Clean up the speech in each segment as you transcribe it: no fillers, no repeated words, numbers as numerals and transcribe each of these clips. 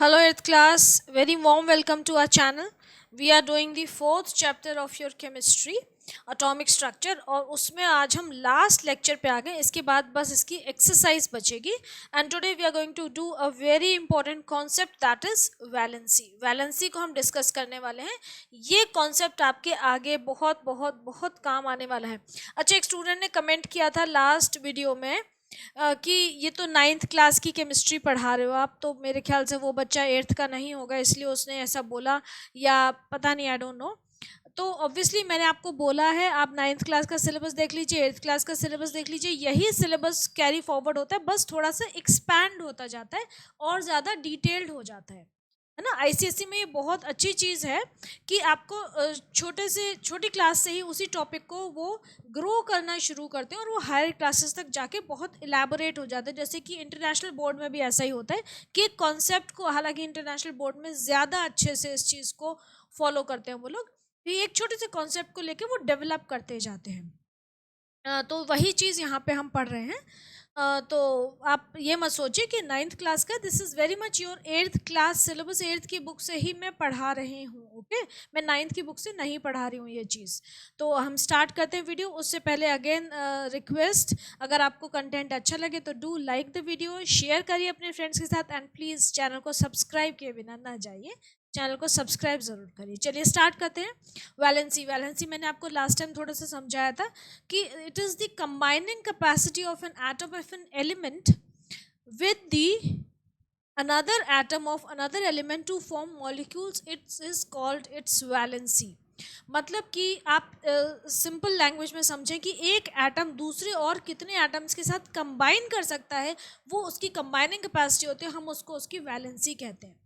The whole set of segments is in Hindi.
Hello, 8th class. Very warm welcome to our channel. We are doing the fourth chapter of your chemistry, atomic structure. और उसमें आज हम लास्ट लेक्चर पे आ गए. इसके बाद बस इसकी एक्सरसाइज बचेगी. And today we are going to do a very important concept that is valency. Valency को हम डिस्कस करने वाले हैं. ये कॉन्सेप्ट आपके आगे बहुत बहुत बहुत काम आने वाला है. अच्छा, एक स्टूडेंट ने कमेंट किया था लास्ट वीडियो में कि ये तो 9th क्लास की केमिस्ट्री पढ़ा रहे हो आप, तो मेरे ख्याल से वो बच्चा 8th का नहीं होगा, इसलिए उसने ऐसा बोला, या पता नहीं, आई डोंट नो. तो ऑब्वियसली मैंने आपको बोला है आप 9th क्लास का सिलेबस देख लीजिए, 8th क्लास का सिलेबस देख लीजिए. यही सिलेबस कैरी फॉरवर्ड होता है, बस थोड़ा सा एक्सपैंड होता जाता है और ज़्यादा डिटेल्ड हो जाता है ना. आईसीएसई में ये बहुत अच्छी चीज़ है कि आपको छोटी क्लास से ही उसी टॉपिक को वो ग्रो करना शुरू करते हैं और वो हायर क्लासेस तक जाके बहुत इलेबोरेट हो जाते हैं. जैसे कि इंटरनेशनल बोर्ड में भी ऐसा ही होता है कि एक कॉन्सेप्ट को, हालांकि इंटरनेशनल बोर्ड में ज़्यादा अच्छे से इस चीज़ को फॉलो करते हैं वो लोग, कि एक छोटे से कॉन्सेप्ट को लेके वो डेवलप करते जाते हैं. तो वही चीज़ यहाँ पे हम पढ़ रहे हैं. तो आप ये मत सोचिए कि 9th क्लास का, this is very much your 8th class syllabus. 8th की बुक से ही मैं पढ़ा रही हूँ. ओके, मैं 9th की बुक से नहीं पढ़ा रही हूँ ये चीज़. तो हम स्टार्ट करते हैं वीडियो. उससे पहले अगेन रिक्वेस्ट, अगर आपको कंटेंट अच्छा लगे तो do like the video, share करिए अपने फ्रेंड्स के साथ, एंड प्लीज़ चैनल को सब्सक्राइब किए बिना ना जाइए, चैनल को सब्सक्राइब ज़रूर करिए. चलिए स्टार्ट करते हैं. वैलेंसी मैंने आपको लास्ट टाइम थोड़ा सा समझाया था कि it is the combining capacity of an atom of an element with the another atom of another element to form molecules. It is called its valency. मतलब कि आप सिंपल लैंग्वेज में समझें कि एक एटम दूसरे और कितने एटम्स के साथ कंबाइन कर सकता है, वो उसकी कंबाइनिंग कैपेसिटी होती है, हम उसको उसकी वैलेंसी कहते हैं.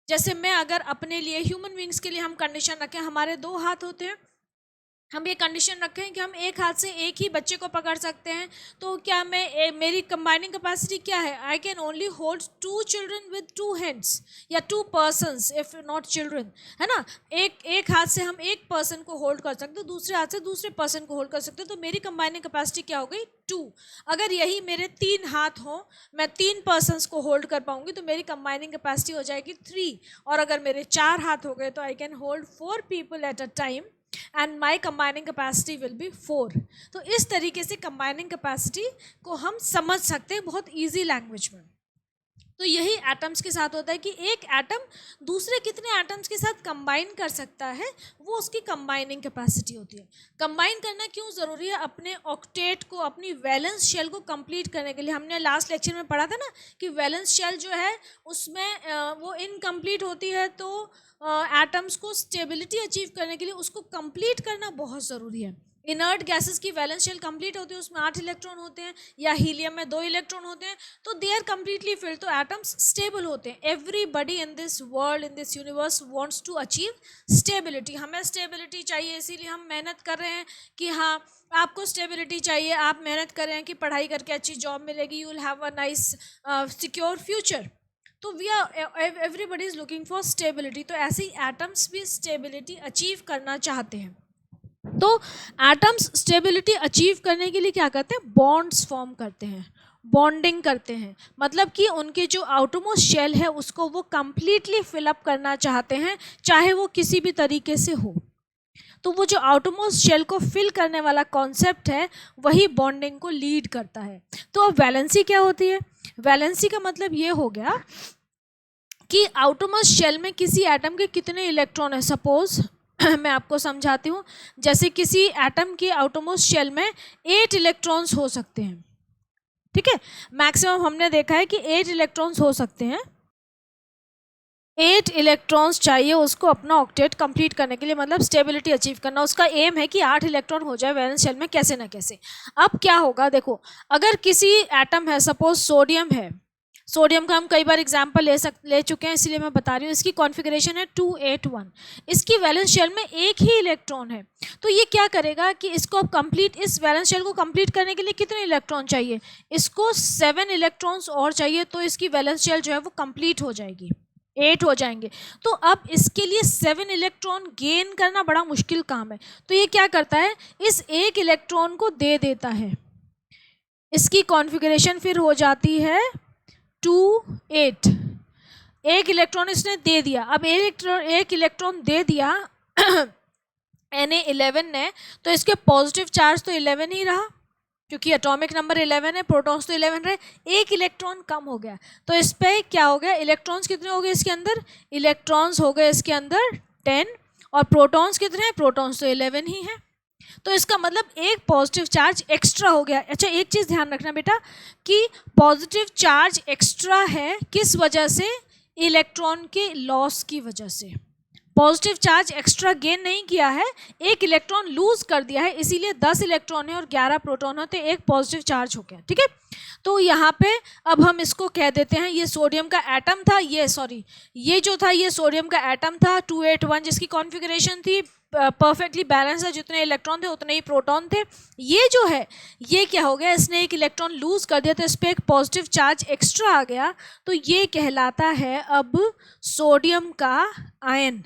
जैसे मैं अगर अपने लिए, ह्यूमन बींग्स के लिए हम कंडीशन रखें, हमारे 2 हाथ होते हैं, हम ये कंडीशन रखें कि हम एक हाथ से एक ही बच्चे को पकड़ सकते हैं, तो क्या मेरी कंबाइनिंग कैपेसिटी क्या है? I can only hold 2 children with 2 hands, या 2 पर्सन्स इफ नॉट चिल्ड्रन, है ना. एक हाथ से हम एक पर्सन को होल्ड कर सकते हैं, दूसरे हाथ से दूसरे पर्सन को होल्ड कर सकते हैं, तो मेरी कंबाइनिंग कैपेसिटी क्या हो गई? 2. अगर यही मेरे 3 हाथ हों, मैं 3 पर्सनस को होल्ड कर पाऊंगी, तो मेरी कंबाइनिंग कैपेसिटी हो जाएगी 3. और अगर मेरे 4 हाथ हो गए तो I can hold 4 people at a time, and my combining capacity will be 4. तो इस तरीके से कंबाइनिंग कैपेसिटी को हम समझ सकते हैं बहुत ईजी लैंग्वेज में. तो यही एटम्स के साथ होता है कि एक एटम दूसरे कितने एटम्स के साथ कंबाइन कर सकता है, वो उसकी कंबाइनिंग कैपेसिटी होती है. कंबाइन करना क्यों ज़रूरी है? अपने ऑक्टेट को, अपनी वैलेंस शेल को कंप्लीट करने के लिए. हमने लास्ट लेक्चर में पढ़ा था ना कि वैलेंस शेल जो है उसमें वो इनकम्प्लीट होती है, तो एटम्स को स्टेबिलिटी अचीव करने के लिए उसको कंप्लीट करना बहुत ज़रूरी है. इनर्ट गैसेस की वैलेंस शेल कंप्लीट होती है, उसमें 8 इलेक्ट्रॉन होते हैं, या हीलियम में 2 इलेक्ट्रॉन होते हैं, तो दे आर कंप्लीटली फिल्ड, तो एटम्स स्टेबल होते हैं. Everybody in this world, in this universe wants to achieve stability. हमें स्टेबिलिटी चाहिए, इसीलिए हम मेहनत कर रहे हैं कि हाँ, आपको स्टेबिलिटी चाहिए, आप मेहनत कर रहे हैं कि पढ़ाई करके अच्छी जॉब मिलेगी, you will have a nice secure future. तो we are, everybody is looking for stability. तो ऐसे ही एटम्स भी स्टेबिलिटी अचीव करना चाहते हैं. तो एटम्स स्टेबिलिटी अचीव करने के लिए क्या करते हैं? बॉन्ड्स फॉर्म करते हैं, बॉन्डिंग करते हैं. मतलब कि उनके जो आउटरमोस्ट शेल है उसको वो कंप्लीटली फिलअप करना चाहते हैं, चाहे वो किसी भी तरीके से हो. तो वो जो आउटरमोस्ट शेल को फिल करने वाला कॉन्सेप्ट है, वही बॉन्डिंग को लीड करता है. तो अब वैलेंसी क्या होती है? वैलेंसी का मतलब ये हो गया कि आउटरमोस्ट शेल में किसी एटम के कितने इलेक्ट्रॉन है. सपोज मैं आपको समझाती हूँ. जैसे किसी एटम के आउटरमोस्ट शेल में 8 इलेक्ट्रॉन्स हो सकते हैं. ठीक है, मैक्सिमम हमने देखा है कि 8 इलेक्ट्रॉन्स हो सकते हैं. 8 इलेक्ट्रॉन्स चाहिए उसको अपना ऑक्टेट कंप्लीट करने के लिए, मतलब स्टेबिलिटी अचीव करना. उसका एम है कि 8 इलेक्ट्रॉन हो जाए वैलेंस शेल में कैसे ना कैसे. अब क्या होगा, देखो, अगर किसी एटम है, सपोज सोडियम है, सोडियम का हम कई बार एग्जाम्पल ले चुके हैं, इसलिए मैं बता रही हूँ. इसकी कॉन्फ़िगरेशन है 281. इसकी वैलेंस शेल में एक ही इलेक्ट्रॉन है. तो ये क्या करेगा कि इसको अब कंप्लीट, इस वैलेंस शेल को कंप्लीट करने के लिए कितने इलेक्ट्रॉन चाहिए? इसको 7 इलेक्ट्रॉन्स और चाहिए, तो इसकी वैलेंस शेल जो है वो कंप्लीट हो जाएगी, 8 हो जाएंगे. तो अब इसके लिए 7 इलेक्ट्रॉन गेन करना बड़ा मुश्किल काम है. तो ये क्या करता है, इस एक इलेक्ट्रॉन को दे देता है. इसकी कॉन्फ़िगरेशन फिर हो जाती है 2 8. एक इलेक्ट्रॉन इसने दे दिया, अब एक इलेक्ट्रॉन दे दिया Na11 ने, तो इसके पॉजिटिव चार्ज तो 11 ही रहा क्योंकि एटॉमिक नंबर 11 है, प्रोटॉन्स तो 11 रहे, एक इलेक्ट्रॉन कम हो गया। तो इस पे क्या हो गया, इलेक्ट्रॉन्स कितने हो गए इसके अंदर, इलेक्ट्रॉन्स हो गए इसके अंदर 10 और प्रोटॉन्स कितने हैं, प्रोटॉन्स तो 11 ही हैं। तो इसका मतलब एक पॉजिटिव चार्ज एक्स्ट्रा हो गया। अच्छा एक चीज़ ध्यान रखना बेटा कि पॉजिटिव चार्ज एक्स्ट्रा है किस वजह से, इलेक्ट्रॉन के लॉस की वजह से। पॉजिटिव चार्ज एक्स्ट्रा गेन नहीं किया है, एक इलेक्ट्रॉन लूज कर दिया है, इसीलिए 10 इलेक्ट्रॉन है और 11 प्रोटॉन होते, एक पॉजिटिव चार्ज हो गया। ठीक है, तो यहाँ पे अब हम इसको कह देते हैं ये सोडियम का एटम था, ये जो था ये सोडियम का एटम था 281, जिसकी कॉन्फ़िगरेशन थी परफेक्टली बैलेंस है, जितने इलेक्ट्रॉन थे उतने ही प्रोटॉन थे। ये जो है ये क्या हो गया, इसने एक इलेक्ट्रॉन लूज कर दिया तो इस पर एक पॉजिटिव चार्ज एक्स्ट्रा आ गया, तो ये कहलाता है अब सोडियम का आयन,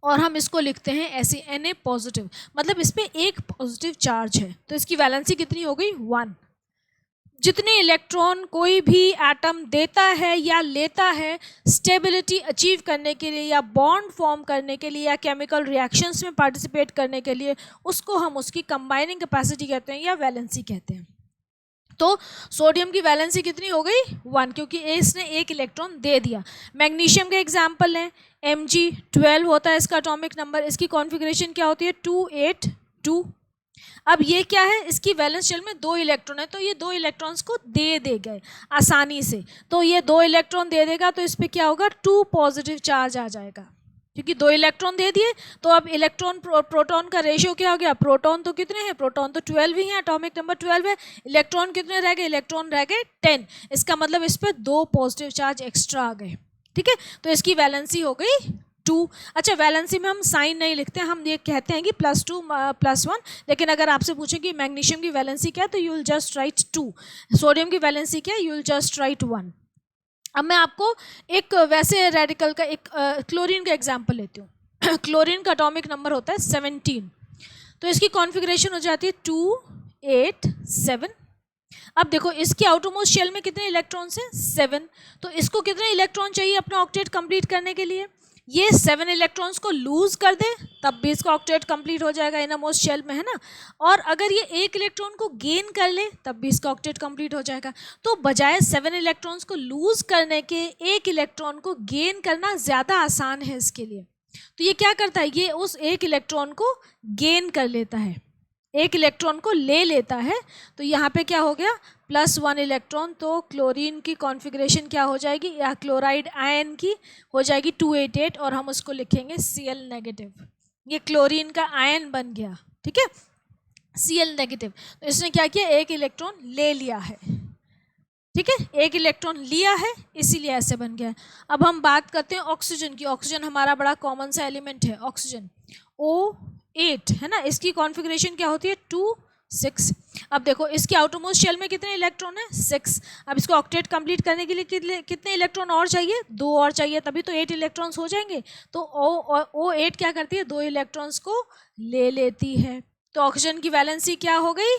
और हम इसको लिखते हैं ऐसे Na पॉजिटिव, मतलब इस पर एक पॉजिटिव चार्ज है, तो इसकी वैलेंसी कितनी हो गई 1। जितने इलेक्ट्रॉन कोई भी एटम देता है या लेता है स्टेबिलिटी अचीव करने के लिए या बॉन्ड फॉर्म करने के लिए या केमिकल रिएक्शंस में पार्टिसिपेट करने के लिए, उसको हम उसकी कंबाइनिंग कैपेसिटी कहते हैं या वैलेंसी कहते हैं। तो सोडियम की वैलेंसी कितनी हो गई 1, क्योंकि इसने एक इलेक्ट्रॉन दे दिया। मैग्नीशियम के एग्जाम्पल हैं, Mg12 होता है इसका एटॉमिक नंबर, इसकी कॉन्फ़िगरेशन क्या होती है 282। अब ये क्या है, इसकी वैलेंस शेल में 2 इलेक्ट्रॉन है, तो ये 2 इलेक्ट्रॉन्स को दे गए आसानी से, तो ये 2 इलेक्ट्रॉन दे देगा, तो इस पर क्या होगा 2 पॉजिटिव चार्ज आ जाएगा, क्योंकि 2 इलेक्ट्रॉन दे दिए। तो अब इलेक्ट्रॉन प्रोटॉन का रेशियो क्या हो गया, प्रोटॉन तो कितने हैं, प्रोटॉन तो 12 ही हैं, एटॉमिक नंबर 12 है, इलेक्ट्रॉन कितने रह गए, इलेक्ट्रॉन रह गए 10, इसका मतलब इस पर 2 पॉजिटिव चार्ज एक्स्ट्रा आ गए। ठीक है, तो इसकी वैलेंसी हो गई 2। अच्छा वैलेंसी में हम साइन नहीं लिखते, हम ये कहते हैं कि +2 +1, लेकिन अगर आपसे पूछें कि मैग्नीशियम की वैलेंसी क्या है तो you will just right 2, sodium की वैलेंसी क्या है, यू विल जस्ट राइट 1। अब मैं आपको एक वैसे रेडिकल का एक क्लोरीन का एग्जाम्पल लेती हूँ। क्लोरीन का एटॉमिक नंबर होता है 17, तो इसकी कॉन्फ़िगरेशन हो जाती है 287। अब देखो इसके आउटरमोस्ट शेल में कितने इलेक्ट्रॉन्स हैं 7, तो इसको कितने इलेक्ट्रॉन चाहिए अपना ऑक्टेट कंप्लीट करने के लिए, ये 7 इलेक्ट्रॉन्स को लूज कर दे तब भी इसका ऑक्टेट कंप्लीट हो जाएगा इनरमोस्ट शेल में, है ना, और अगर ये एक इलेक्ट्रॉन को गेन कर ले तब भी इसका ऑक्टेट कंप्लीट हो जाएगा। तो बजाय 7 इलेक्ट्रॉन्स को लूज करने के एक इलेक्ट्रॉन को गेन करना ज़्यादा आसान है इसके लिए, तो ये क्या करता है, ये उस एक इलेक्ट्रॉन को गेन कर लेता है, एक इलेक्ट्रॉन को ले लेता है, तो यहाँ पे क्या हो गया +1 इलेक्ट्रॉन, तो क्लोरीन की कॉन्फ़िगरेशन क्या हो जाएगी, या क्लोराइड आयन की हो जाएगी 288, और हम उसको लिखेंगे Cl नेगेटिव, ये क्लोरीन का आयन बन गया। ठीक है, Cl नेगेटिव, तो इसने क्या किया, एक इलेक्ट्रॉन ले लिया है। ठीक है, एक इलेक्ट्रॉन लिया है इसीलिए ऐसे बन गया। अब हम बात करते हैं ऑक्सीजन की, ऑक्सीजन हमारा बड़ा कॉमन सा एलिमेंट है, ऑक्सीजन O8 है ना, इसकी कॉन्फ़िगरेशन क्या होती है 2,6। अब देखो इसके आउटरमोस्ट शेल में कितने इलेक्ट्रॉन है 6, अब इसको ऑक्टेट कंप्लीट करने के लिए कितने इलेक्ट्रॉन और चाहिए, 2 और चाहिए, तभी तो 8 इलेक्ट्रॉन्स हो जाएंगे। तो O8 क्या करती है, 2 इलेक्ट्रॉन्स को ले लेती है, तो ऑक्सीजन की वैलेंसी क्या हो गई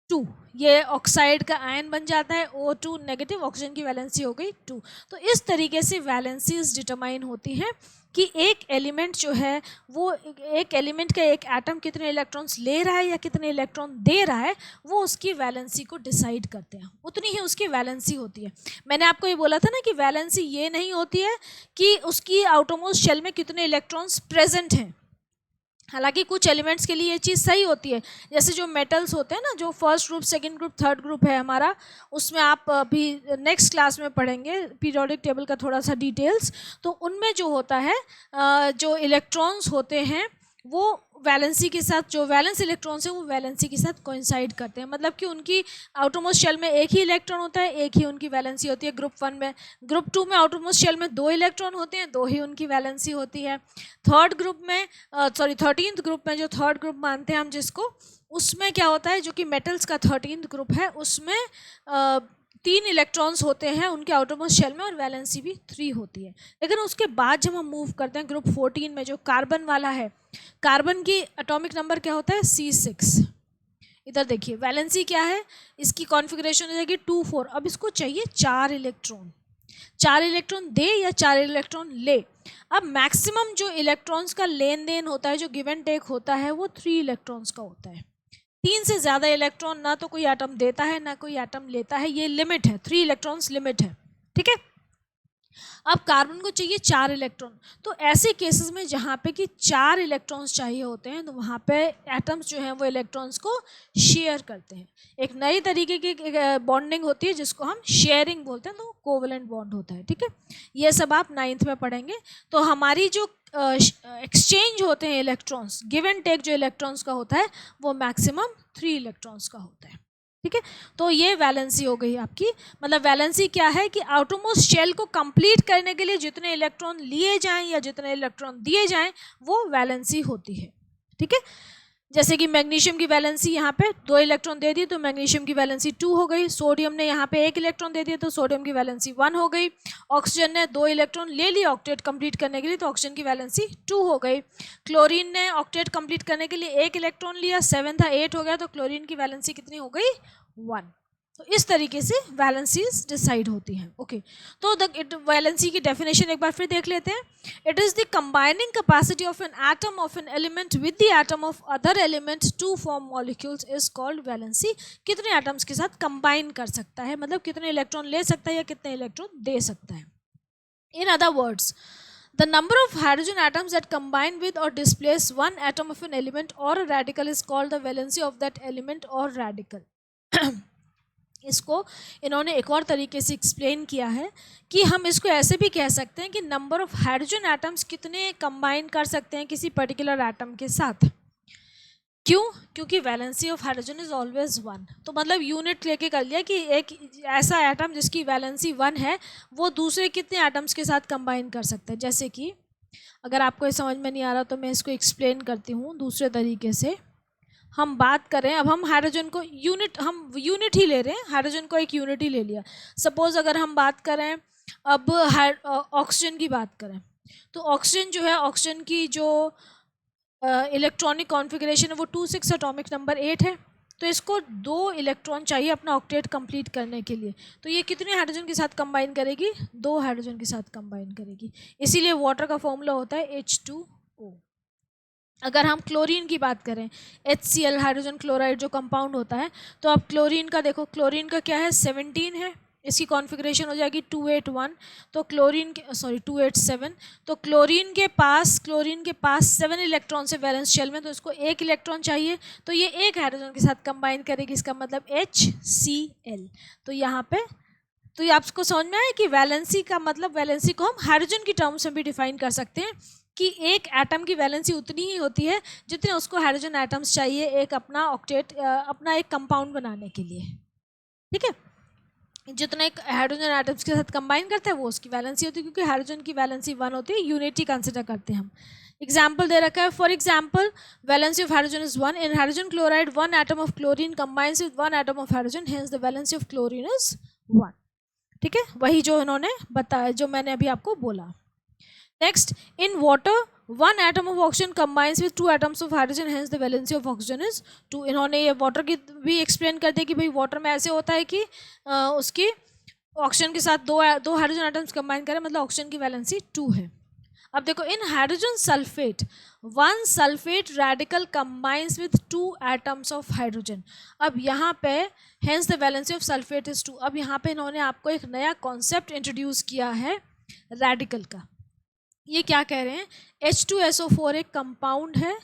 2, ये ऑक्साइड का आयन बन जाता है O2 नेगेटिव, ऑक्सीजन की वैलेंसी हो गई 2। तो इस तरीके से वैलेंसीज डिटरमाइन होती हैं कि एक एलिमेंट जो है वो एक एलिमेंट का एक एटम कितने इलेक्ट्रॉन्स ले रहा है या कितने इलेक्ट्रॉन दे रहा है, वो उसकी वैलेंसी को डिसाइड करते हैं, उतनी ही उसकी वैलेंसी होती है। मैंने आपको ये बोला था ना कि वैलेंसी ये नहीं होती है कि उसकी आउटरमोस्ट शेल में कितने इलेक्ट्रॉन्स प्रेजेंट हैं, हालांकि कुछ एलिमेंट्स के लिए ये चीज़ सही होती है, जैसे जो मेटल्स होते हैं ना, जो first group second group third group है हमारा, उसमें आप अभी नेक्स्ट क्लास में पढ़ेंगे पीरियोडिक टेबल का थोड़ा सा डिटेल्स, तो उनमें जो होता है जो इलेक्ट्रॉन्स होते हैं वो वैलेंसी के साथ, जो वैलेंस इलेक्ट्रॉन्स हैं वो वैलेंसी के साथ कोइंसाइड करते हैं, मतलब कि उनकी आउटरमोस्ट शेल में एक ही इलेक्ट्रॉन होता है, एक ही उनकी वैलेंसी होती है। ग्रुप 1 में, ग्रुप 2 में आउटरमोस्ट शेल में 2 इलेक्ट्रॉन होते हैं, 2 ही उनकी वैलेंसी होती है। थर्ड ग्रुप में 13th ग्रुप में, जो थर्ड ग्रुप मानते हैं हम जिसको, उसमें क्या होता है, जो कि मेटल्स का 13th ग्रुप है, उसमें 3 इलेक्ट्रॉन्स होते हैं उनके आउटरमोस्ट शेल में और वैलेंसी भी 3 होती है। लेकिन उसके बाद जब हम मूव करते हैं ग्रुप 14 में, जो कार्बन वाला है, कार्बन की एटॉमिक नंबर क्या होता है C6। इधर देखिए वैलेंसी क्या है, इसकी कॉन्फ़िगरेशन हो जाएगी 2,4। अब इसको चाहिए 4 इलेक्ट्रॉन, 4 इलेक्ट्रॉन दे या 4 इलेक्ट्रॉन ले। अब मैक्सिमम जो इलेक्ट्रॉन्स का लेन देन होता है, जो गिव एंड टेक होता है, वो 3 इलेक्ट्रॉन्स का होता है। 3 से ज़्यादा इलेक्ट्रॉन ना तो कोई एटम देता है ना कोई एटम लेता है, ये लिमिट है, 3 इलेक्ट्रॉन्स लिमिट है, ठीक है। अब कार्बन को चाहिए 4 इलेक्ट्रॉन, तो ऐसे केसेस में जहाँ पे कि 4 इलेक्ट्रॉन्स चाहिए होते हैं, तो वहाँ पे एटम्स जो हैं वो इलेक्ट्रॉन्स को शेयर करते हैं। एक नई तरीके की बॉन्डिंग होती है जिसको हम शेयरिंग बोलते हैं, तो कोवलेंट बॉन्ड होता है, ठीक है। ये सब आप 9th में पढ़ेंगे। तो हमारी जो एक्सचेंज होते हैं इलेक्ट्रॉन्स, गिव एंड टेक जो इलेक्ट्रॉन्स का होता है वो मैक्सिमम 3 इलेक्ट्रॉन्स का होता है, ठीक है। तो ये वैलेंसी हो गई आपकी। मतलब वैलेंसी क्या है कि आउटरमोस्ट शेल को कंप्लीट करने के लिए जितने इलेक्ट्रॉन लिए जाएं या जितने इलेक्ट्रॉन दिए जाएं वो वैलेंसी होती है, ठीक है। जैसे कि मैग्नीशियम की वैलेंसी यहाँ पे 2 इलेक्ट्रॉन दे दिए तो मैग्नीशियम की वैलेंसी 2 हो गई। सोडियम ने यहाँ पे 1 इलेक्ट्रॉन दे दिया तो सोडियम की वैलेंसी 1 हो गई। ऑक्सीजन ने 2 इलेक्ट्रॉन ले लिए ऑक्टेट कंप्लीट करने के लिए तो ऑक्सीजन की वैलेंसी 2 हो गई। क्लोरीन ने ऑक्टेट कंप्लीट करने के लिए 1 इलेक्ट्रॉन लिया, 7 था 8 हो गया, तो क्लोरीन की वैलेंसी कितनी हो गई? 1। तो इस तरीके से वैलेंसीज डिसाइड होती हैं। ओके, तो वैलेंसी की डेफिनेशन एक बार फिर देख लेते हैं। It is the combining capacity of an atom of an element with the atom of other element to form molecules is called valency. कितने एटम्स के साथ कंबाइन कर सकता है, मतलब कितने इलेक्ट्रॉन ले सकता है या कितने इलेक्ट्रॉन दे सकता है। In other words, the number of hydrogen atoms that combine with or displace one atom of an element or a radical is called the valency of that element or radical. इसको इन्होंने एक और तरीके से एक्सप्लेन किया है कि हम इसको ऐसे भी कह सकते हैं कि नंबर ऑफ हाइड्रोजन एटम्स कितने कंबाइन कर सकते हैं किसी पर्टिकुलर एटम के साथ। क्यों? क्योंकि valency of hydrogen is always 1। तो मतलब यूनिट लेके कर लिया कि एक ऐसा एटम जिसकी वैलेंसी 1 है वो दूसरे कितने एटम्स के साथ कंबाइन कर सकते हैं। जैसे कि अगर आपको ये समझ में नहीं आ रहा तो मैं इसको एक्सप्लेन करती हूँ दूसरे तरीके से। हम बात करें, अब हम हाइड्रोजन को हम यूनिट ही ले रहे हैं, हाइड्रोजन को एक यूनिट ही ले लिया। सपोज अगर हम बात करें अब ऑक्सीजन की बात करें तो ऑक्सीजन जो है, ऑक्सीजन की जो इलेक्ट्रॉनिक कॉन्फ़िगरेशन है वो 2,6 एटॉमिक नंबर 8 है। तो इसको 2 इलेक्ट्रॉन चाहिए अपना ऑक्टेट कंप्लीट करने के लिए। तो ये कितने हाइड्रोजन के साथ कंबाइन करेगी? 2 हाइड्रोजन के साथ कंबाइन करेगी। इसीलिए वाटर का फॉर्मूला होता है H2O। अगर हम क्लोरीन की बात करें, HCl हाइड्रोजन क्लोराइड जो कंपाउंड होता है, तो अब क्लोरीन का देखो, क्लोरीन का क्या है? 17 है, इसकी कॉन्फ़िगरेशन हो जाएगी 281। तो क्लोरीन के 287। तो क्लोरीन के पास 7 इलेक्ट्रॉन से वैलेंस शेल में, तो इसको 1 इलेक्ट्रॉन चाहिए। तो ये एक हाइड्रोजन के साथ कंबाइन करेगी, इसका मतलब HCl। तो यहाँ पे तो ये आपको समझ में आया कि वैलेंसी का मतलब, वैलेंसी को हम हाइड्रोजन की टर्म्स में भी डिफाइन कर सकते हैं कि एक एटम की वैलेंसी उतनी ही होती है जितने उसको हाइड्रोजन एटम्स चाहिए एक अपना ऑक्टेट, अपना एक कंपाउंड बनाने के लिए, ठीक है। जितना एक हाइड्रोजन एटम्स के साथ कंबाइन करते हैं वो उसकी वैलेंसी होती है, क्योंकि हाइड्रोजन की वैलेंसी 1 होती है, यूनिटी कंसिडर करते हैं हम। एग्जाम्पल दे रखा है, for example valency of hydrogen is 1। In hydrogen chloride 1 atom of chlorine combines with 1 atom of hydrogen, hence the valency of chlorine is 1। ठीक है, वही जो इन्होंने बताया, जो मैंने अभी आपको बोला। Next, in water 1 atom of oxygen combines with 2 atoms of hydrogen, hence the valency of oxygen is 2। इन्होंने ये वाटर की भी एक्सप्लेन कर दिया कि भाई वाटर में ऐसे होता है कि उसकी ऑक्सीजन के साथ दो हाइड्रोजन एटम्स कंबाइन करें, मतलब ऑक्सीजन की वैलेंसी 2 है। अब देखो, इन hydrogen sulphate 1 sulphate radical combines with 2 atoms of hydrogen. अब यहाँ पे hence the valency of sulphate is 2। अब यहाँ पे इन्होंने आपको एक नया कॉन्सेप्ट इंट्रोड्यूस किया है रेडिकल का। ये क्या कह रहे हैं, H2SO4 एक कंपाउंड है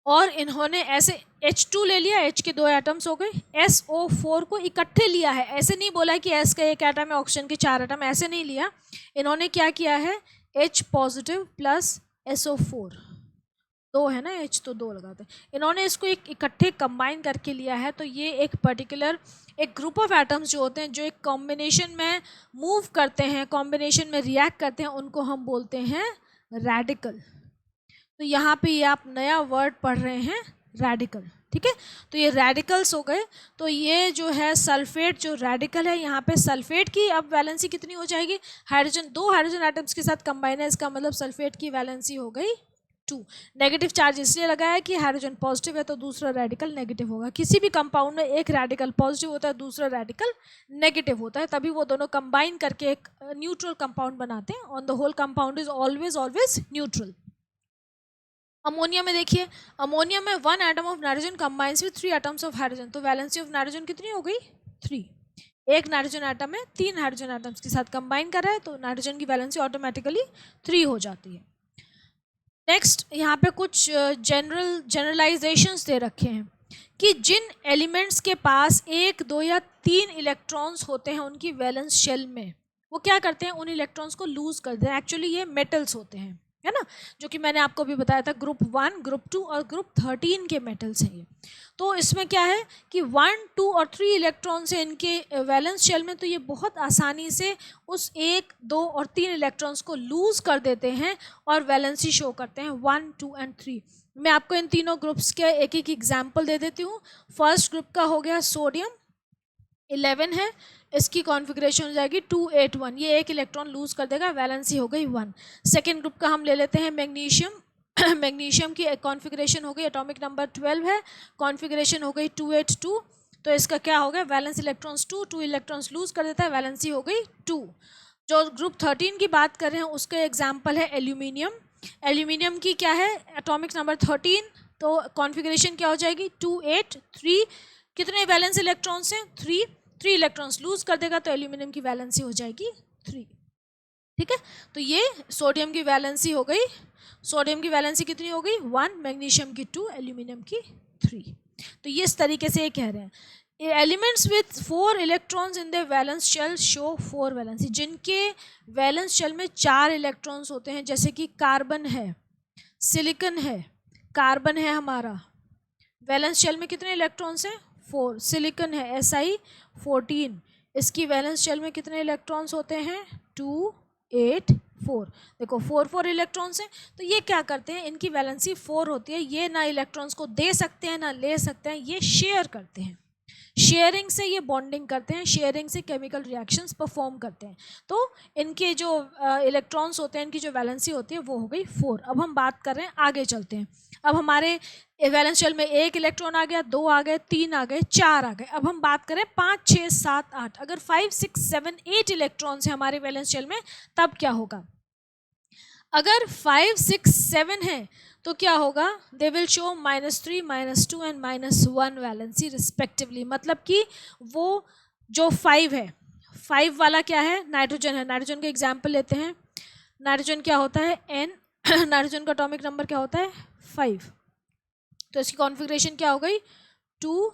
और इन्होंने ऐसे H2 ले लिया, H के 2 एटम्स हो गए, SO4 को इकट्ठे लिया है। ऐसे नहीं बोला कि S का 1 एटम है, ऑक्सीजन के 4 एटम, ऐसे नहीं लिया। इन्होंने क्या किया है, H पॉजिटिव प्लस SO4 2 है ना, H तो 2 लगाते हैं। इन्होंने इसको एक इकट्ठे कंबाइन करके लिया है। तो ये एक पर्टिकुलर एक ग्रुप ऑफ एटम्स जो होते हैं जो एक कॉम्बिनेशन में मूव करते हैं, कॉम्बिनेशन में रिएक्ट करते हैं, उनको हम बोलते हैं रेडिकल। तो यहाँ पे ये आप नया वर्ड पढ़ रहे हैं, रेडिकल। ठीक है, तो ये रेडिकल्स हो गए। तो ये जो है सल्फेट जो रेडिकल है, यहाँ पे सल्फेट की अब वैलेंसी कितनी हो जाएगी, हाइड्रोजन 2 हाइड्रोजन एटम्स के साथ कंबाइन है, इसका मतलब सल्फेट की वैलेंसी हो गई 2। नेगेटिव चार्ज इसलिए लगा है कि हाइड्रोजन पॉजिटिव है तो दूसरा रेडिकल नेगेटिव होगा। किसी भी कंपाउंड में एक रेडिकल पॉजिटिव होता है, दूसरा रेडिकल नेगेटिव होता है, तभी वो दोनों कंबाइन करके एक न्यूट्रल कंपाउंड बनाते हैं। On the whole compound is always always neutral. Ammonia में देखिए, अमोनिया में 1 atom of nitrogen combines with 3 atoms of hydrogen, तो वैलेंसी ऑफ नाइट्रोजन कितनी हो गई? 3। एक नाइट्रोजन एटम है 3 हाइड्रोजन एटम्स के साथ कंबाइन कर रहा है, तो नाइट्रोजन की वैलेंसी ऑटोमेटिकली 3 हो जाती है। नेक्स्ट यहाँ पे कुछ जनरलाइजेशंस दे रखे हैं कि जिन एलिमेंट्स के पास 1, 2 या 3 इलेक्ट्रॉन्स होते हैं उनकी वैलेंस शेल में, वो क्या करते हैं? उन इलेक्ट्रॉन्स को लूज कर देते हैं। एक्चुअली ये मेटल्स होते हैं, है ना, जो कि मैंने आपको भी बताया था, ग्रुप 1, ग्रुप 2 और ग्रुप 13 के मेटल्स हैं ये। तो इसमें क्या है कि 1, 2 और 3 इलेक्ट्रॉन्स हैं इनके वैलेंस शेल में, तो ये बहुत आसानी से उस 1, 2 और 3 इलेक्ट्रॉन्स को लूज कर देते हैं और वैलेंसी शो करते हैं 1, 2 एंड 3। मैं आपको इन तीनों ग्रुप्स के एक एक एग्जाम्पल दे देती हूँ। फर्स्ट ग्रुप का हो गया सोडियम, 11 है, इसकी कॉन्फ़िगरेशन हो जाएगी 281, ये एक इलेक्ट्रॉन लूज कर देगा, वैलेंसी हो गई 1। सेकेंड ग्रुप का हम ले लेते हैं मैग्नीशियम, मैग्नीशियम की कॉन्फ़िगरेशन हो गई, एटॉमिक नंबर 12 है, कॉन्फ़िगरेशन हो गई 282, तो इसका क्या हो गया? वैलेंस इलेक्ट्रॉन्स 2 इलेक्ट्रॉन्स लूज कर देता है, वैलेंसी हो गई 2। जो ग्रुप 13 की बात कर रहे हैं उसका एग्जाम्पल है एल्यूमिनियम। एल्यूमिनियम की क्या है? एटॉमिक नंबर 13, तो कॉन्फ़िगरेशन क्या हो जाएगी? 283, कितने वैलेंस इलेक्ट्रॉन्स हैं? 3 इलेक्ट्रॉन्स लूज कर देगा, तो एल्यूमिनियम की वैलेंसी हो जाएगी 3। ठीक है, तो ये सोडियम की वैलेंसी हो गई, सोडियम की वैलेंसी कितनी हो गई? 1, मैग्नीशियम की 2, एल्यूमिनियम की 3। तो ये इस तरीके से ये कह रहे हैं elements with 4 electrons in the valence shell show 4 valency, जिनके वैलेंस शेल में 4 इलेक्ट्रॉन्स होते हैं, जैसे कि कार्बन है, सिलिकॉन है, कार्बन है हमारा, वैलेंस शेल में कितने इलेक्ट्रॉन्स हैं? 4। सिलिकॉन है Si14, इसकी वैलेंस शेल में कितने इलेक्ट्रॉन्स होते हैं? 2, 8, 4। देखो 4 इलेक्ट्रॉन्स हैं, तो ये क्या करते हैं? इनकी वैलेंसी 4 होती है, ये ना इलेक्ट्रॉन्स को दे सकते हैं ना ले सकते हैं, ये शेयर करते हैं, शेयरिंग से ये बॉन्डिंग करते हैं, शेयरिंग से केमिकल रिएक्शंस परफॉर्म करते हैं। तो इनके जो इलेक्ट्रॉन्स होते हैं, इनकी जो वैलेंसी होती है वो हो गई 4। अब हम बात कर रहे हैं, आगे चलते हैं। अब हमारे वैलेंस शेल में 1 इलेक्ट्रॉन आ गया, 2 आ गए, 3 आ गए, 4 आ गए। अब हम बात करें 5, 6, 7, 8, अगर 5, 6, 7, 8 इलेक्ट्रॉन्स हैं हमारे वैलेंस शेल में, तब क्या होगा? अगर 5, 6, 7 है तो क्या होगा? They will show -3, -2 and -1 valency respectively. मतलब कि वो जो 5 है, 5 वाला क्या है? नाइट्रोजन है। नाइट्रोजन का एग्जाम्पल लेते हैं। नाइट्रोजन क्या होता है? N। नाइट्रोजन का एटॉमिक नंबर क्या होता है? 5। तो इसकी कॉन्फ़िगरेशन क्या हो गई? 2,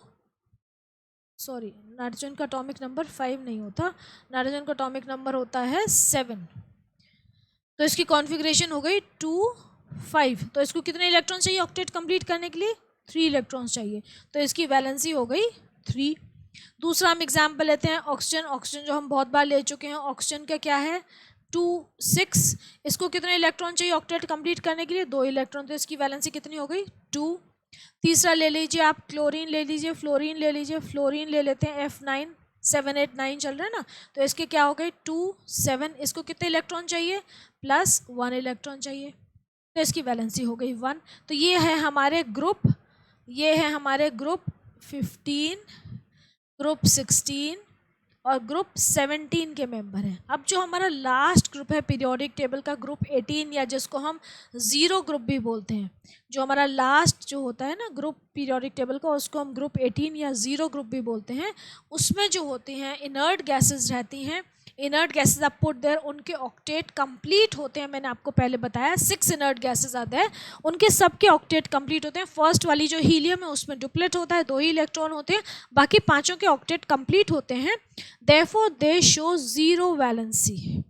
सॉरी, नाइट्रोजन का एटॉमिक नंबर 5 नहीं होता, नाइट्रोजन का एटॉमिक नंबर होता है 7। तो इसकी कॉन्फ़िगरेशन हो गई 2, 5। तो इसको कितने इलेक्ट्रॉन चाहिए ऑक्टेट कंप्लीट करने के लिए? 3 इलेक्ट्रॉन्स चाहिए, तो इसकी वैलेंसी हो गई 3। दूसरा हम एग्जाम्पल लेते हैं ऑक्सीजन। ऑक्सीजन जो हम बहुत बार ले चुके हैं, ऑक्सीजन का क्या है? 2, 6। इसको कितने इलेक्ट्रॉन चाहिए ऑक्टेट कंप्लीट करने के लिए? 2 इलेक्ट्रॉन, तो इसकी वैलेंसी कितनी हो गई? 2। तीसरा ले लीजिए आप, क्लोरीन ले लीजिए, फ्लोरीन ले लीजिए, फ्लोरीन ले लेते हैं F9, 7, 8, 9 चल रहा है ना, तो इसके क्या हो गए? 2, 7। इसको कितने इलेक्ट्रॉन चाहिए? +1 इलेक्ट्रॉन चाहिए, तो इसकी वैलेंसी हो गई 1। तो ये है हमारे ग्रुप, ये है हमारे ग्रुप 15, ग्रुप 16 और ग्रुप 17 के मेंबर हैं। अब जो हमारा लास्ट ग्रुप है पीरियोडिक टेबल का, ग्रुप 18, या जिसको हम ज़ीरो ग्रुप भी बोलते हैं, जो हमारा लास्ट जो होता है ना ग्रुप पीरियोडिक टेबल का, उसको हम ग्रुप 18 या ज़ीरो ग्रुप भी बोलते हैं। उसमें जो होती हैं इनर्ट गैसेस रहती हैं, इनर्ट गैसेस आप पुट देयर, उनके ऑक्टेट कंप्लीट होते हैं। मैंने आपको पहले बताया 6 इनर्ट गैसेस आते हैं, उनके सबके ऑक्टेट कंप्लीट होते हैं। फर्स्ट वाली जो हीलियम है उसमें डुप्लेट होता है, 2 ही इलेक्ट्रॉन होते हैं, बाकी पांचों के ऑक्टेट कंप्लीट होते हैं। Therefore they show zero valency.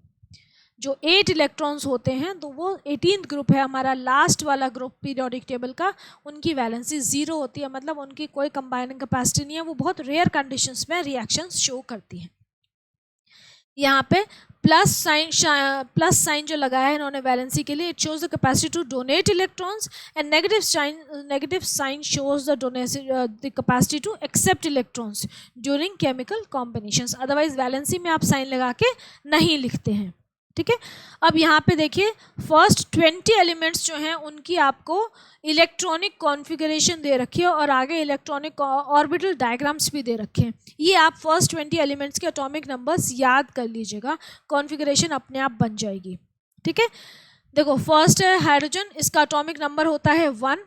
जो 8 इलेक्ट्रॉन्स होते हैं, तो वो 18th ग्रुप है हमारा, लास्ट वाला ग्रुप पीरियोडिक टेबल का, उनकी वैलेंसी 0 होती है, मतलब उनकी कोई कंबाइनिंग कैपेसिटी नहीं है, वो बहुत रेयर कंडीशंस में रिएक्शंस शो करती हैं। यहाँ पे प्लस साइन जो लगाया है इन्होंने वैलेंसी के लिए, it shows the capacity to donate electrons, and negative sign shows the capacity to accept electrons during chemical combinations. Otherwise valency में आप साइन लगा के नहीं लिखते हैं। ठीक है। अब यहाँ पे देखिए फर्स्ट 20 एलिमेंट्स जो हैं उनकी आपको इलेक्ट्रॉनिक कॉन्फ़िगरेशन दे रखी है और आगे इलेक्ट्रॉनिक ऑर्बिटल डायग्राम्स भी दे रखे हैं। ये आप फर्स्ट 20 एलिमेंट्स के एटॉमिक नंबर्स याद कर लीजिएगा, कॉन्फ़िगरेशन अपने आप बन जाएगी। ठीक है, देखो फर्स्ट है हाइड्रोजन, इसका एटॉमिक नंबर होता है 1।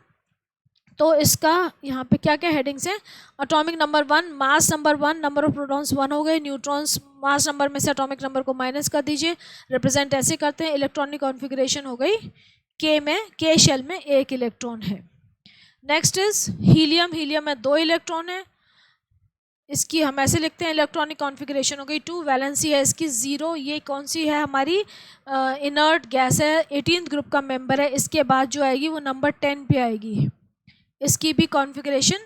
तो इसका यहाँ पे क्या क्या हेडिंग्स हैं, atomic number 1, mass number 1, number of protons 1 हो गए, न्यूट्रॉन्स मास नंबर में से एटॉमिक नंबर को माइनस कर दीजिए, रिप्रेजेंट ऐसे करते हैं। इलेक्ट्रॉनिक कॉन्फ़िगरेशन हो गई के में, के शेल में 1 इलेक्ट्रॉन है। नेक्स्ट इज हीलियम, हीलियम में 2 इलेक्ट्रॉन है, इसकी हम ऐसे लिखते हैं इलेक्ट्रॉनिक कॉन्फ़िगरेशन हो गई 2, वैलेंसी है इसकी 0। ये कौन सी है, हमारी इनर्ट गैस है, 18th ग्रुप का मेंबर है। इसके बाद जो आएगी वो नंबर 10 पे आएगी, इसकी भी कॉन्फ़िगरेशन,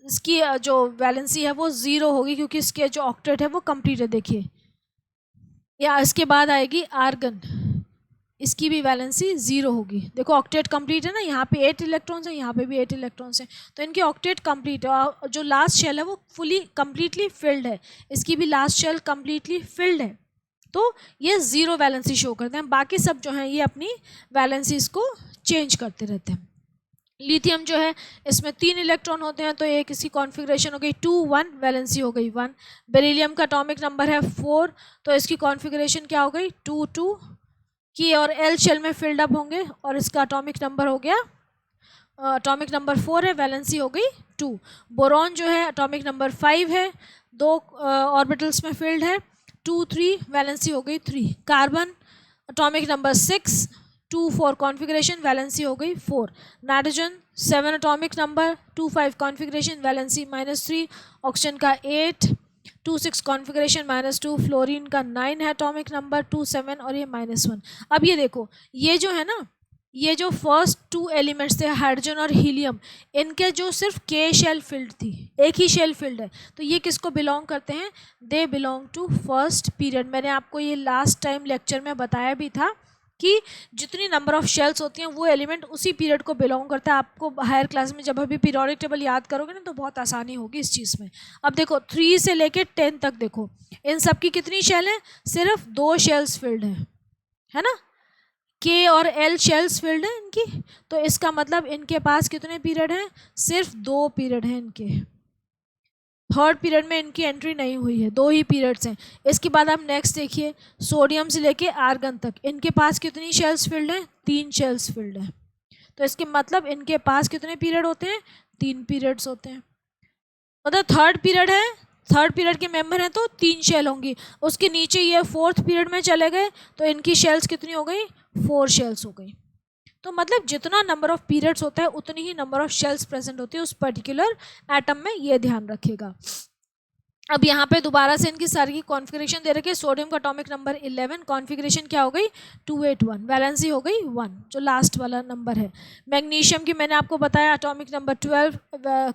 इसकी जो वैलेंसी है वो 0 होगी क्योंकि इसके जो ऑक्टेट है वो कंप्लीट है। देखिए या इसके बाद आएगी आर्गन, इसकी भी वैलेंसी 0 होगी। देखो ऑक्टेट कंप्लीट है ना, यहाँ पे 8 इलेक्ट्रॉन्स हैं, यहाँ पे भी 8 इलेक्ट्रॉन्स हैं, तो इनकी ऑक्टेट कंप्लीट है। और जो लास्ट शेल है वो फुली कंप्लीटली फिल्ड है, इसकी भी लास्ट शेल कंप्लीटली फिल्ड है, तो ये 0 वैलेंसी शो करते हैं। बाकी सब जो हैं ये अपनी वैलेंसीज को चेंज करते रहते हैं। लिथियम जो है इसमें 3 इलेक्ट्रॉन होते हैं, तो एक इसकी कॉन्फ़िगरेशन हो गई 2 1, वैलेंसी हो गई 1। बेरिलियम का एटॉमिक नंबर है 4, तो इसकी कॉन्फ़िगरेशन क्या हो गई 2 2, की और एल शेल में फिल्ड अप होंगे और इसका एटॉमिक नंबर हो गया, एटॉमिक नंबर 4 है, वैलेंसी हो गई 2। बोरॉन जो है एटॉमिक नंबर 5 है, 2 ऑर्बिटल्स में फिल्ड है, 2 3, वैलेंसी हो गई 3। Carbon atomic number 6, 2 4 configuration, valency हो गई 4। Nitrogen 7 atomic number, 2 5 configuration, valency -3। Oxygen का 8, 2 6 कॉन्फ़िगरेशन, -2। फ्लोरीन का 9 है एटॉमिक नंबर, 2 7 और ये -1। अब ये देखो ये जो है ना, ये जो फर्स्ट 2 एलिमेंट्स थे हाइड्रोजन और हीलियम, इनके जो सिर्फ के शेल फिल्ड थी, एक ही शेल फिल्ड है, तो ये किसको बिलोंग करते हैं, they belong to first period. मैंने आपको ये लास्ट टाइम लेक्चर में बताया भी था कि जितनी नंबर ऑफ शेल्स होती हैं वो एलिमेंट उसी पीरियड को बिलोंग करता है। आपको हायर क्लास में जब अभी पीरियोडिक टेबल याद करोगे ना तो बहुत आसानी होगी इस चीज़ में। अब देखो 3 से लेके 10 तक देखो इन सब की कितनी शेल हैं, सिर्फ 2 शेल्स फिल्ड है ना, के और एल शेल्स फिल्ड हैं इनकी, तो इसका मतलब इनके पास कितने पीरियड हैं, सिर्फ 2 पीरियड हैं इनके। थर्ड पीरियड में इनकी एंट्री नहीं हुई है, 2 ही पीरियड्स हैं। इसके बाद आप नेक्स्ट देखिए सोडियम से लेके आर्गन तक, इनके पास कितनी शेल्स फिल्ड हैं, 3 शेल्स फिल्ड हैं, तो इसके मतलब इनके पास कितने पीरियड होते हैं, 3 पीरियड्स होते हैं। मतलब थर्ड पीरियड है, थर्ड पीरियड के मेंबर हैं तो 3 शेल होंगी। उसके नीचे ये 4th पीरियड में चले गए तो इनकी शेल्स कितनी हो गई, 4 शेल्स हो गई। तो मतलब जितना नंबर ऑफ पीरियड्स होता है उतनी ही नंबर ऑफ शेल्स प्रेजेंट होती है उस पर्टिकुलर एटम में, ये ध्यान रखिएगा। अब यहाँ पे दोबारा से इनकी सारी की कॉन्फ़िगरेशन दे रखी है। सोडियम का एटॉमिक नंबर 11, कॉन्फ़िगरेशन क्या हो गई 281, वैलेंसी हो गई 1, जो लास्ट वाला नंबर है। मैग्नीशियम की मैंने आपको बताया एटॉमिक नंबर 12,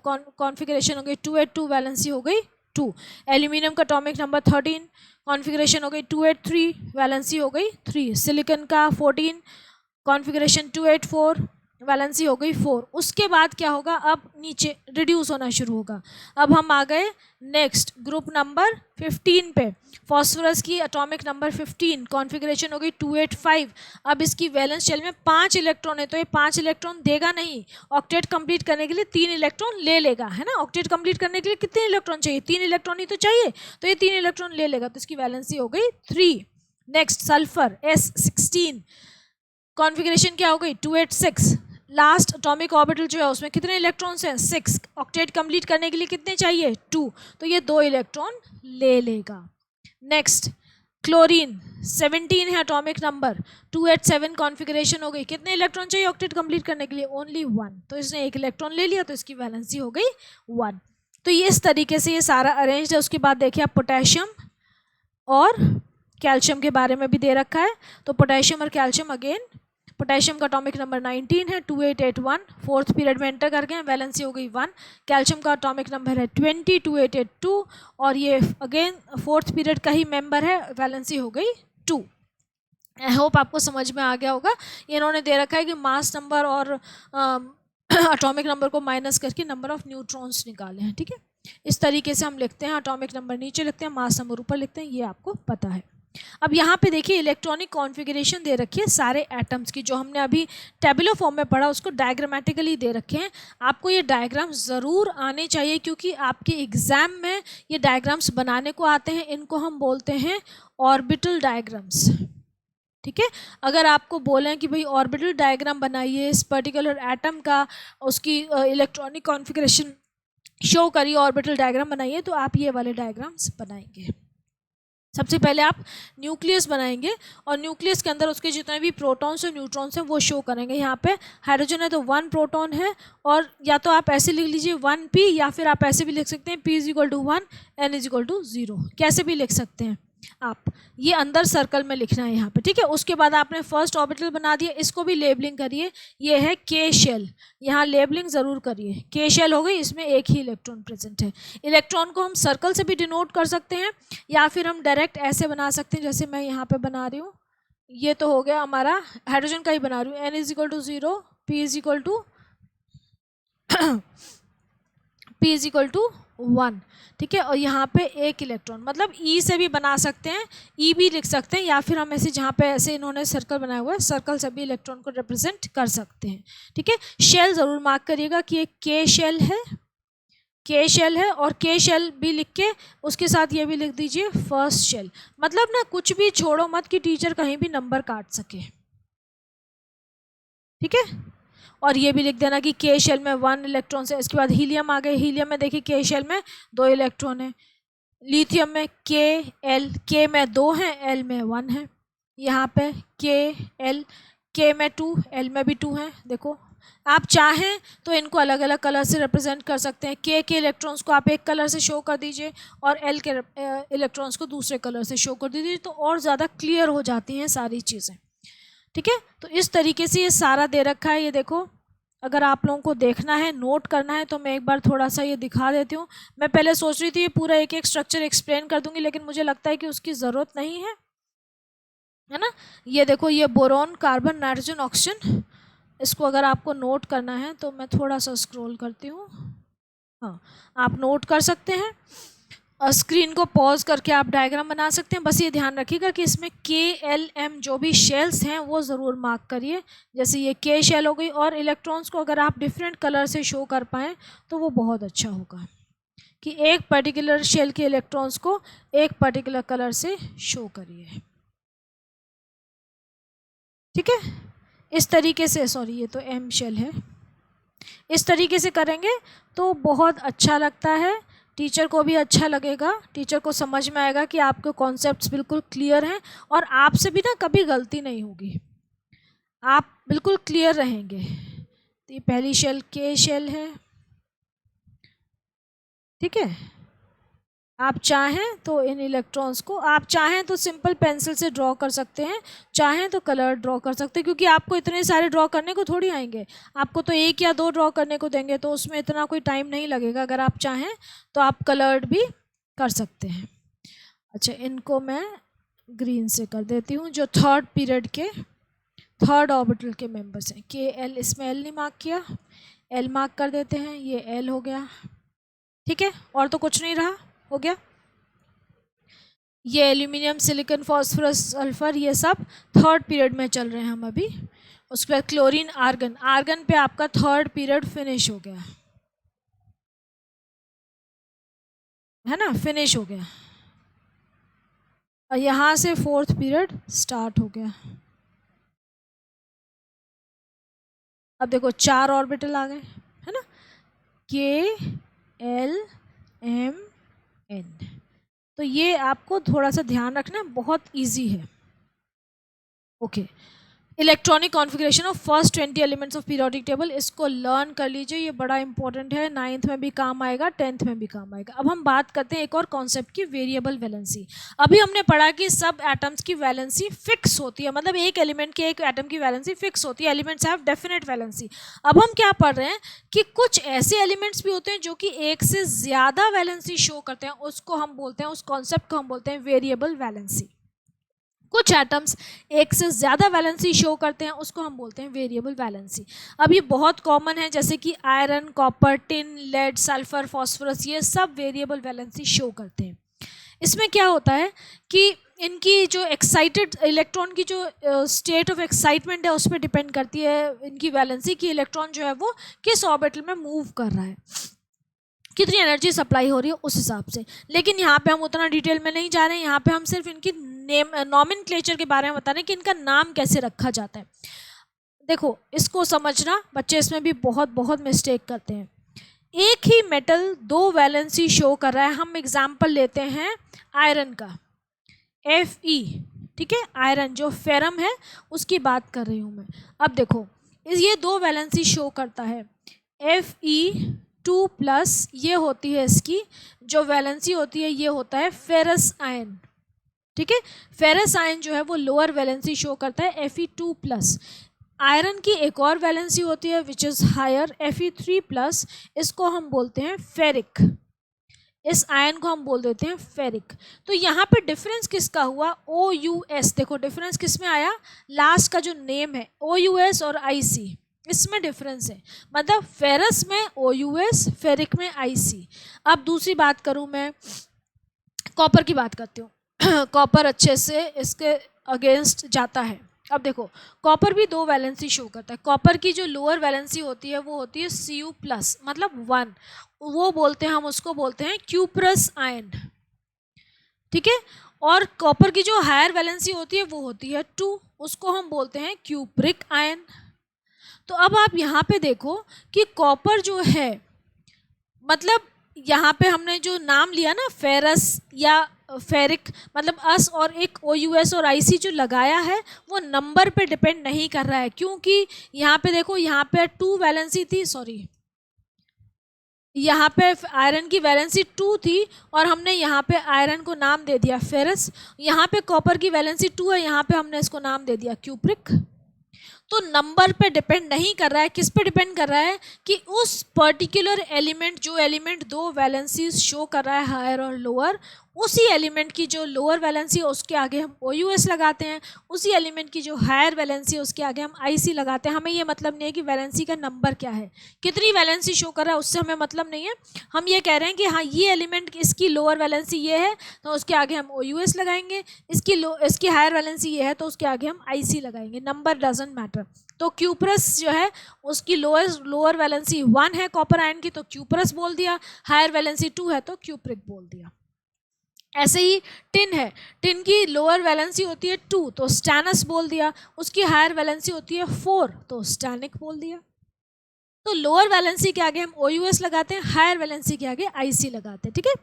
कॉन्फ़िगरेशन हो गई 282, वैलेंसी हो गई 2। एल्यूमिनियम का एटॉमिक नंबर 13, कॉन्फ़िगरेशन हो गई 283, वैलेंसी हो गई 3। सिलिकॉन का 14, कॉन्फ़िगरेशन 284, वैलेंसी हो गई 4। उसके बाद क्या होगा, अब नीचे रिड्यूस होना शुरू होगा। अब हम आ गए नेक्स्ट ग्रुप नंबर 15 पे, फॉस्फोरस की एटॉमिक नंबर 15, कॉन्फ़िगरेशन हो गई 285। अब इसकी वैलेंस शेल में 5 इलेक्ट्रॉन है, तो ये 5 इलेक्ट्रॉन देगा नहीं, ऑक्टेट कंप्लीट करने के लिए 3 इलेक्ट्रॉन ले लेगा, है ना। ऑक्टेट कंप्लीट करने के लिए कितने इलेक्ट्रॉन चाहिए, 3 इलेक्ट्रॉन ही तो चाहिए, तो ये 3 इलेक्ट्रॉन ले लेगा, तो इसकी वैलेंसी हो गई 3। नेक्स्ट सल्फर S16, कॉन्फ़िगरेशन क्या हो गई 286। लास्ट एटॉमिक ऑर्बिटल जो है उसमें कितने इलेक्ट्रॉन्स हैं, 6। ऑक्टेट कंप्लीट करने के लिए कितने चाहिए, 2, तो ये 2 इलेक्ट्रॉन ले लेगा। नेक्स्ट क्लोरीन 17 है एटॉमिक नंबर, 287 कॉन्फ़िगरेशन हो गई, कितने इलेक्ट्रॉन चाहिए ऑक्टेट कंप्लीट करने के लिए, ओनली 1, तो इसने 1 इलेक्ट्रॉन ले लिया, तो इसकी वैलेंसी हो गई 1। तो ये इस तरीके से ये सारा अरेंज है। उसके बाद देखिए आप पोटेशियम और कैल्शियम के बारे में भी दे रखा है, तो पोटेशियम और कैल्शियम अगेन, पोटेशियम का एटॉमिक नंबर 19 है, 2881, 4th पीरियड में एंटर कर गए, वैलेंसी हो गई 1। कैल्शियम का एटॉमिक नंबर है 20, 2882, और ये अगेन 4th पीरियड का ही मेंबर है, वैलेंसी हो गई 2। आई होप आपको समझ में आ गया होगा। इन्होंने दे रखा है कि मास नंबर और एटॉमिक नंबर को माइनस करके नंबर ऑफ न्यूट्रॉन्स निकाले हैं, ठीक है। इस तरीके से हम लिखते हैं, एटॉमिक नंबर नीचे लिखते हैं, मास नंबर ऊपर लिखते हैं, ये आपको पता है। अब यहाँ पे देखिए इलेक्ट्रॉनिक कॉन्फ़िगरेशन दे रखी है सारे एटम्स की, जो हमने अभी टेबुलर फॉर्म में पढ़ा उसको डायग्रामेटिकली दे रखे हैं। आपको ये डायग्राम ज़रूर आने चाहिए क्योंकि आपके एग्ज़ाम में ये डायग्राम्स बनाने को आते हैं। इनको हम बोलते हैं ऑर्बिटल डायग्राम्स। ठीक है, अगर आपको बोलें कि भाई ऑर्बिटल डायग्राम बनाइए इस पर्टिकुलर एटम का, उसकी इलेक्ट्रॉनिक कॉन्फ़िगरेशन शो करिए, ऑर्बिटल डायग्राम बनाइए, तो आप ये वाले डायग्राम्स बनाएंगे। सबसे पहले आप न्यूक्लियस बनाएंगे और न्यूक्लियस के अंदर उसके जितने भी प्रोटॉन्स और न्यूट्रॉन्स हैं वो शो करेंगे। यहाँ पे हाइड्रोजन है तो 1 प्रोटॉन है, और या तो आप ऐसे लिख लीजिए 1p, या फिर आप ऐसे भी लिख सकते हैं p = 1 n = 0, कैसे भी लिख सकते हैं आप। ये अंदर सर्कल में लिखना है यहाँ पे, ठीक है। उसके बाद आपने फर्स्ट ऑर्बिटल बना दिया, इसको भी लेबलिंग करिए। ये है के शेल, यहाँ लेबलिंग ज़रूर करिए। के शेल हो गई, इसमें एक ही इलेक्ट्रॉन प्रेजेंट है। इलेक्ट्रॉन को हम सर्कल से भी डिनोट कर सकते हैं, या फिर हम डायरेक्ट ऐसे बना सकते हैं जैसे मैं यहाँ पे बना रही हूँ। ये तो हो गया हमारा हाइड्रोजन का ही बना रही हूँ। n = 0, p = 1, ठीक है। और यहाँ पे एक इलेक्ट्रॉन, मतलब ई से भी बना सकते हैं, ई भी लिख सकते हैं, या फिर हम ऐसे जहाँ पे ऐसे इन्होंने सर्कल बनाया हुआ है, सर्कल से भी इलेक्ट्रॉन को रिप्रेजेंट कर सकते हैं, ठीक है। शेल ज़रूर मार्क करिएगा कि ये के शेल है, के शेल है, और के शेल भी लिख के उसके साथ ये भी लिख दीजिए फर्स्ट शेल। मतलब ना कुछ भी छोड़ो मत कि टीचर कहीं भी नंबर काट सके, ठीक है। और ये भी लिख देना कि के शेल में 1 इलेक्ट्रॉन है। इसके बाद हीलियम आ गए। हीलियम में देखिए के शेल में 2 इलेक्ट्रॉन है। लिथियम में के एल, के में 2 हैं, एल में 1 है। यहाँ पे के एल, के में 2, एल में भी 2 हैं। देखो आप चाहें तो इनको अलग अलग कलर से रिप्रेजेंट कर सकते हैं। के इलेक्ट्रॉन्स को आप एक कलर से शो कर दीजिए और एल के इलेक्ट्रॉन्स को दूसरे कलर से शो कर दीजिए, तो और ज़्यादा क्लियर हो जाती हैं सारी चीज़ें, ठीक है। तो इस तरीके से ये सारा दे रखा है। ये देखो, अगर आप लोगों को देखना है, नोट करना है, तो मैं एक बार थोड़ा सा ये दिखा देती हूँ। मैं पहले सोच रही थी ये पूरा एक एक स्ट्रक्चर एक्सप्लेन कर दूंगी, लेकिन मुझे लगता है कि उसकी ज़रूरत नहीं है ना। ये देखो, ये बोरॉन, कार्बन, नाइट्रोजन, ऑक्सीजन, इसको अगर आपको नोट करना है तो मैं थोड़ा सा स्क्रॉल करती हूँ। हाँ, आप नोट कर सकते हैं। स्क्रीन को पॉज करके आप डायग्राम बना सकते हैं। बस ये ध्यान रखिएगा कि इसमें के एल एम जो भी शेल्स हैं वो ज़रूर मार्क करिए। जैसे ये के शेल हो गई, और इलेक्ट्रॉन्स को अगर आप डिफरेंट कलर से शो कर पाएँ तो वो बहुत अच्छा होगा कि एक पर्टिकुलर शेल के इलेक्ट्रॉन्स को एक पर्टिकुलर कलर से शो करिए, ठीक है। इस तरीके से, सॉरी ये तो एम शेल है, इस तरीके से करेंगे तो बहुत अच्छा लगता है। टीचर को भी अच्छा लगेगा, टीचर को समझ में आएगा कि आपके कॉन्सेप्ट्स बिल्कुल क्लियर हैं, और आपसे भी ना कभी गलती नहीं होगी, आप बिल्कुल क्लियर रहेंगे। तो ये पहली शेल के शेल है, ठीक है। आप चाहें तो इन इलेक्ट्रॉन्स को, आप चाहें तो सिंपल पेंसिल से ड्रॉ कर सकते हैं, चाहें तो कलर ड्रॉ कर सकते हैं, क्योंकि आपको इतने सारे ड्रॉ करने को थोड़ी आएंगे। आपको तो 1 या 2 ड्रॉ करने को देंगे, तो उसमें इतना कोई टाइम नहीं लगेगा। अगर आप चाहें तो आप कलर्ड भी कर सकते हैं। अच्छा, इनको मैं ग्रीन से कर देती हूँ। जो थर्ड पीरियड के थर्ड ऑर्बिटल के मेंबर्स हैं, के एल, इसमें एल नहीं मार्क किया, एल मार्क कर देते हैं। ये एल हो गया, ठीक है, और तो कुछ नहीं रहा, हो गया। ये एल्यूमिनियम, सिलिकॉन, फास्फोरस, सल्फर, ये सब थर्ड पीरियड में चल रहे हैं हम अभी। उसके बाद क्लोरीन, आर्गन, आर्गन पे आपका थर्ड पीरियड फिनिश हो गया है ना, फिनिश हो गया। और यहाँ से फोर्थ पीरियड स्टार्ट हो गया। अब देखो 4 ऑर्बिटल आ गए, है ना, के एल एम एन। तो ये आपको थोड़ा सा ध्यान रखना, बहुत इजी है, okay. Electronic configuration of first 20 elements of periodic table, इसको लर्न कर लीजिए, ये बड़ा इंपॉर्टेंट है। 9th में भी काम आएगा, 10th में भी काम आएगा। अब हम बात करते हैं एक और कॉन्सेप्ट की, वेरिएबल वैलेंसी। अभी हमने पढ़ा कि सब एटम्स की वैलेंसी फिक्स होती है, मतलब एक एलिमेंट के, एक एटम की वैलेंसी फिक्स होती है। Elements have definite valency. अब हम क्या पढ़ रहे हैं कि कुछ ऐसे एलिमेंट्स भी होते हैं जो कि एक से ज़्यादा वैलेंसी शो करते हैं, उसको हम बोलते हैं, उस कॉन्सेप्ट को हम बोलते हैं वेरिएबल वैलेंसी। कुछ एटम्स एक से ज़्यादा वैलेंसी शो करते हैं, उसको हम बोलते हैं वेरिएबल वैलेंसी। अब ये बहुत कॉमन है, जैसे कि iron, copper, tin, lead, sulphur, phosphorus, ये सब वेरिएबल वैलेंसी शो करते हैं। इसमें क्या होता है कि इनकी जो एक्साइटेड इलेक्ट्रॉन की जो स्टेट ऑफ एक्साइटमेंट है उस पर डिपेंड करती है इनकी वैलेंसी की इलेक्ट्रॉन जो है वो किस ऑर्बिटल में मूव कर रहा है, कितनी एनर्जी सप्लाई हो रही है उस हिसाब से। लेकिन यहाँ पे हम उतना डिटेल में नहीं जा रहे हैं, यहाँ पे हम सिर्फ इनकी नेम नॉमेनक्लेचर के बारे में बता रहे हैं कि इनका नाम कैसे रखा जाता है। देखो इसको समझना, बच्चे इसमें भी बहुत बहुत मिस्टेक करते हैं। एक ही मेटल दो वैलेंसी शो कर रहा है। हम एग्जाम्पल लेते हैं आयरन का, Fe, ठीक है, आयरन जो फेरम है उसकी बात कर रही हूँ मैं। अब देखो ये दो वैलेंसी शो करता है, Fe2+, ये होती है इसकी जो वैलेंसी होती है, ये होता है फेरस आयन, ठीक है। फेरस आयन जो है वो लोअर वैलेंसी शो करता है Fe2+। आयरन की एक और वैलेंसी होती है विच इज़ हायर, Fe3+, इसको हम बोलते हैं फेरिक, इस आयन को हम बोल देते हैं फेरिक। तो यहाँ पे डिफरेंस किसका हुआ, OUS, देखो डिफरेंस किस में आया, लास्ट का जो नेम है OUS और IC, इसमें डिफरेंस है, मतलब फेरस में OUS, फेरिक में IC। अब दूसरी बात करूँ मैं, कॉपर की बात करती हूँ कॉपर अच्छे से इसके अगेंस्ट जाता है। अब देखो कॉपर भी दो वैलेंसी शो करता है। कॉपर की जो लोअर वैलेंसी होती है वो होती है Cu+, मतलब 1, वो बोलते हैं, हम उसको बोलते हैं क्यूप्रस आयन, ठीक है। और कॉपर की जो हायर वैलेंसी होती है वो होती है 2, उसको हम बोलते हैं क्यूप्रिक आयन। तो अब आप यहाँ पे देखो कि कॉपर जो है, मतलब यहाँ पे हमने जो नाम लिया ना फेरस या फेरिक, मतलब अस और एक OUS और IC जो लगाया है वो नंबर पे डिपेंड नहीं कर रहा है, क्योंकि यहाँ पे देखो यहाँ पे 2 वैलेंसी थी, सॉरी यहाँ पे आयरन की वैलेंसी 2 थी और हमने यहाँ पे आयरन को नाम दे दिया फेरस। यहाँ पे कॉपर की वैलेंसी 2 है, यहाँ पे हमने इसको नाम दे दिया क्यूप्रिक। तो नंबर पे डिपेंड नहीं कर रहा है, किस पे डिपेंड कर रहा है कि उस पर्टिकुलर एलिमेंट, जो एलिमेंट दो वैलेंसीज शो कर रहा है हायर और लोअर, उसी एलिमेंट की जो लोअर वैलेंसी है उसके आगे हम OUS लगाते हैं, उसी एलिमेंट की जो हायर वैलेंसी है उसके आगे हम IC लगाते हैं। हमें ये मतलब नहीं है कि वैलेंसी का नंबर क्या है, कितनी वैलेंसी शो कर रहा है उससे हमें मतलब नहीं है। हम ये कह रहे हैं कि हाँ ये एलिमेंट इसकी लोअर वैलेंसी ये है तो उसके आगे हम OUS लगाएंगे, इसकी हायर वैलेंसी ये है तो उसके आगे हम IC लगाएंगे, नंबर डजेंट मैटर। तो क्यूप्रस जो है उसकी लोअर वैलेंसी 1 है कॉपर आयन की, तो क्यूप्रस बोल दिया, हायर वैलेंसी 2 है तो क्यूप्रिक बोल दिया। ऐसे ही टिन है, टिन की लोअर वैलेंसी होती है 2 तो स्टैनस बोल दिया, उसकी हायर वैलेंसी होती है 4 तो स्टैनिक बोल दिया। तो लोअर वैलेंसी के आगे हम OUS लगाते हैं, हायर वैलेंसी के आगे IC लगाते हैं, ठीक है।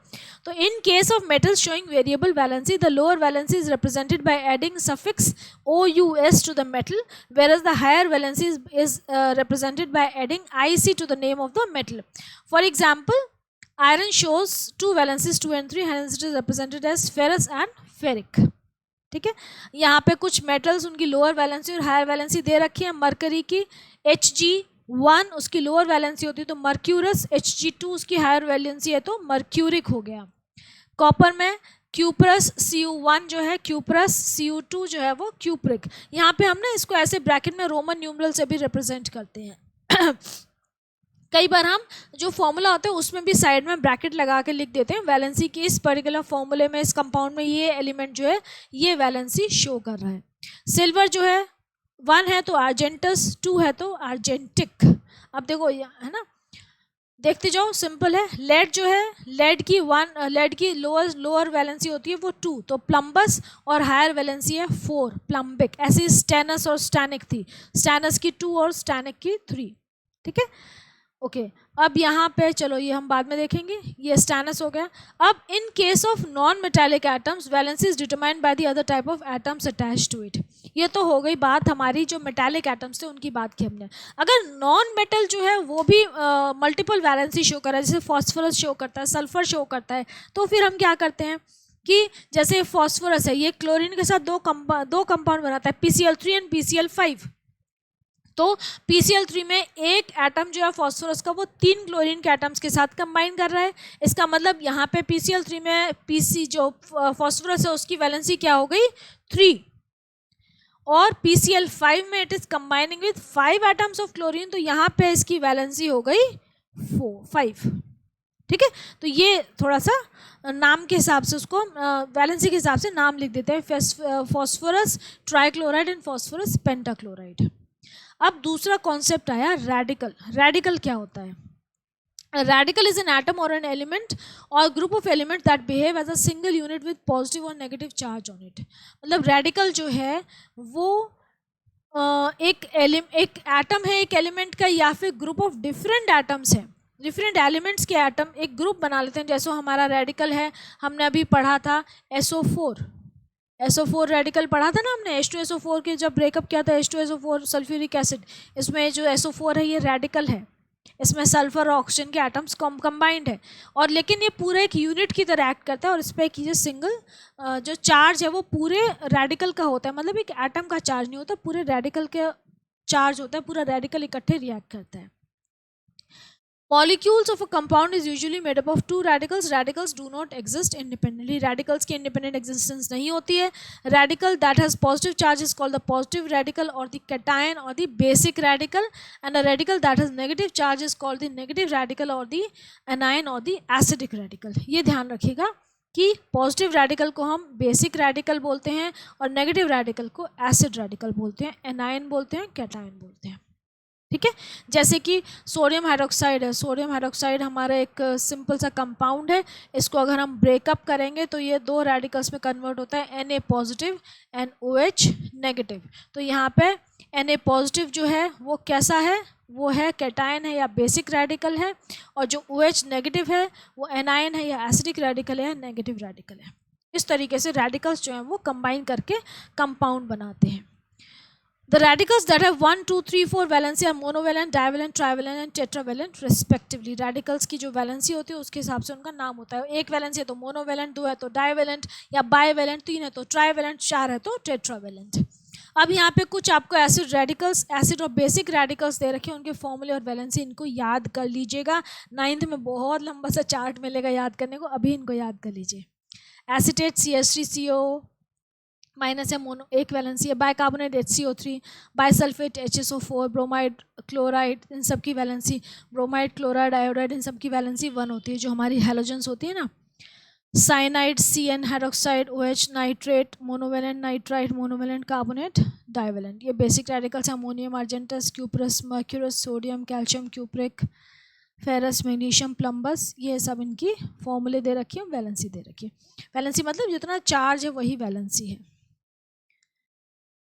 तो in case of metals showing variable valency, the lower valency is represented by adding suffix OUS to the metal, whereas the higher valency is represented by adding IC to the name of the metal. For example, iron shows two valencies 2 and 3, hence it is represented as ferrous and ferric, ठीक है। यहाँ पे कुछ मेटल्स उनकी लोअर वैलेंसी और हायर वैलेंसी दे रखी है। मरकरी की Hg1 उसकी लोअर वैलेंसी होती है तो मर्क्यूरस, Hg2 उसकी हायर वैलेंसी है तो मर्क्यूरिक हो गया। कॉपर में क्यूप्रस Cu1 जो है क्यूप्रस, Cu2 जो है वो क्यूप्रिक। यहाँ पे हम ना इसको ऐसे ब्रैकेट में रोमन न्यूमरल से भी रिप्रेजेंट करते हैं कई बार हम जो फॉर्मूला होता है उसमें भी साइड में ब्रैकेट लगा के लिख देते हैं वैलेंसी की, इस पर्टिकुलर फॉर्मूले में इस कंपाउंड में ये एलिमेंट जो है ये वैलेंसी शो कर रहा है। सिल्वर जो है 1 है तो आर्जेंटस, 2 है तो आर्जेंटिक। अब देखो है ना, देखते जाओ, सिंपल है। लेड जो है, लेड की लोअर वैलेंसी होती है वो 2 तो प्लम्बस और हायर वैलेंसी है 4 प्लम्बिक। ऐसे स्टेनस और स्टैनिक थी, स्टैनस की 2 और स्टैनिक की 3, ठीक है ओके। अब यहाँ पे चलो ये हम बाद में देखेंगे, ये स्टैनस हो गया। अब in case of non metallic atoms valency is determined by the other type of atoms attached to it. ये तो हो गई बात हमारी जो मेटालिक एटम्स थे उनकी बात की हमने। अगर नॉन मेटल जो है वो भी मल्टीपल वैलेंसी शो कर रहा है, जैसे फॉस्फोरस शो करता है, सल्फर शो करता है, तो फिर हम क्या करते हैं कि जैसे फॉस्फोरस है ये क्लोरीन के साथ दो कंपाउंड बनाता है PCl3 एंड PCl5। तो PCl3 में एक एटम जो है फॉस्फोरस का वो 3 क्लोरीन के एटम्स के साथ कंबाइन कर रहा है। इसका मतलब यहाँ पे PCl3 में PC जो फॉस्फोरस है उसकी वैलेंसी क्या हो गई 3, और PCl5 में it is combining with 5 atoms of chlorine, तो यहाँ पे इसकी वैलेंसी हो गई 5। ठीक है, तो ये थोड़ा सा नाम के हिसाब से उसको वैलेंसी के हिसाब से नाम लिख देते हैं, phosphorus trichloride and phosphorus pentachloride. अब दूसरा कॉन्सेप्ट आया रेडिकल। रेडिकल क्या होता है? A radical is an atom or an element or group of elements that behave as a single unit with positive or negative charge on it। मतलब रेडिकल जो है वो एक एटम है एक एलिमेंट का, या फिर ग्रुप ऑफ डिफरेंट एटम्स हैं, डिफरेंट एलिमेंट्स के एटम एक ग्रुप बना लेते हैं। जैसे हमारा रेडिकल है, हमने अभी पढ़ा था SO4, SO4 रेडिकल पढ़ा था ना हमने, H2SO4 के जब ब्रेकअप किया था, H2SO4 सल्फ्यूरिक एसिड, इसमें जो SO4 है ये रेडिकल है, इसमें सल्फर और ऑक्सीजन के एटम्स कंबाइंड है, और लेकिन ये पूरे एक यूनिट की तरह एक्ट करता है, और इस पर एक सिंगल जो चार्ज है वो पूरे रेडिकल का होता है। मतलब एक एटम का चार्ज नहीं होता, पूरे रेडिकल के चार्ज होता है, पूरा रेडिकल इकट्ठे रिएक्ट करता है। Molecules of a compound is usually made up of two radicals. Radicals do not exist independently. Radicals की independent existence नहीं होती है. Radical that has positive charge is called the positive radical or the cation or the basic radical, and a radical that has negative charge is called the negative radical or the anion or the acidic radical। ये ध्यान रखिएगा कि पॉजिटिव रेडिकल को हम बेसिक रेडिकल बोलते हैं और नेगेटिव रेडिकल को एसिड रेडिकल बोलते हैं, एनायन बोलते हैं, कैटायन बोलते हैं। ठीक है, जैसे कि सोडियम हाइड्रोक्साइड है, सोडियम हाइड्रोक्साइड हमारा एक सिंपल सा कंपाउंड है, इसको अगर हम ब्रेकअप करेंगे तो ये दो रेडिकल्स में कन्वर्ट होता है, Na positive and OH negative. तो यहाँ पे Na पॉजिटिव जो है वो कैसा है, वो है कैटायन है या बेसिक रेडिकल है, और जो OH नेगेटिव है वो एनायन है या एसिडिक रेडिकल है, नेगेटिव रेडिकल है। इस तरीके से रेडिकल्स जो हैं वो कंबाइन करके कंपाउंड बनाते हैं। The radicals that have 1, 2, 3, 4 valency are monovalent, divalent, trivalent and tetravalent respectively। radicals की जो वैलेंसी होती है उसके हिसाब से उनका नाम होता है। एक वैलेंसी है तो मोनोवेलेंट, दो है तो डाइवेलेंट या बाइवेलेंट, तीन है तो ट्राइवेलेंट, चार है तो टेट्रावेलेंट। अब यहाँ पे कुछ आपको एसिड रेडिकल्स, एसिड और बेसिक रेडिकल्स दे रखे हैं, उनके फॉर्मूले और वैलेंसी इनको याद कर लीजिएगा। 9th में बहुत लंबा सा चार्ट मिलेगा याद करने को, अभी इनको याद कर लीजिए। एसिटेट CH3CO माइनस है, मोनो एक वैलेंसी है, bicarbonate HCO3, bisulphate HSO4, bromide chloride, इन सब की वैलेंसी, ब्रोमाइड क्लोराइड आयोडाइड इन सब की वैलेंसी 1 होती है, जो हमारी हैलोजेंस होती है ना। Cyanide CN hydroxide OH nitrate, monovalent nitrite, monovalent carbonate, divalent. ये basic radicals, ammonium argentous, cuprous, mercurous, sodium, calcium, cupric, ferrous, magnesium, plumbous, ये सब इनकी फॉर्मूले दे रखी है, वैलेंसी दे रखी है। वैलेंसी मतलब जितना चार्ज है वही वैलेंसी है।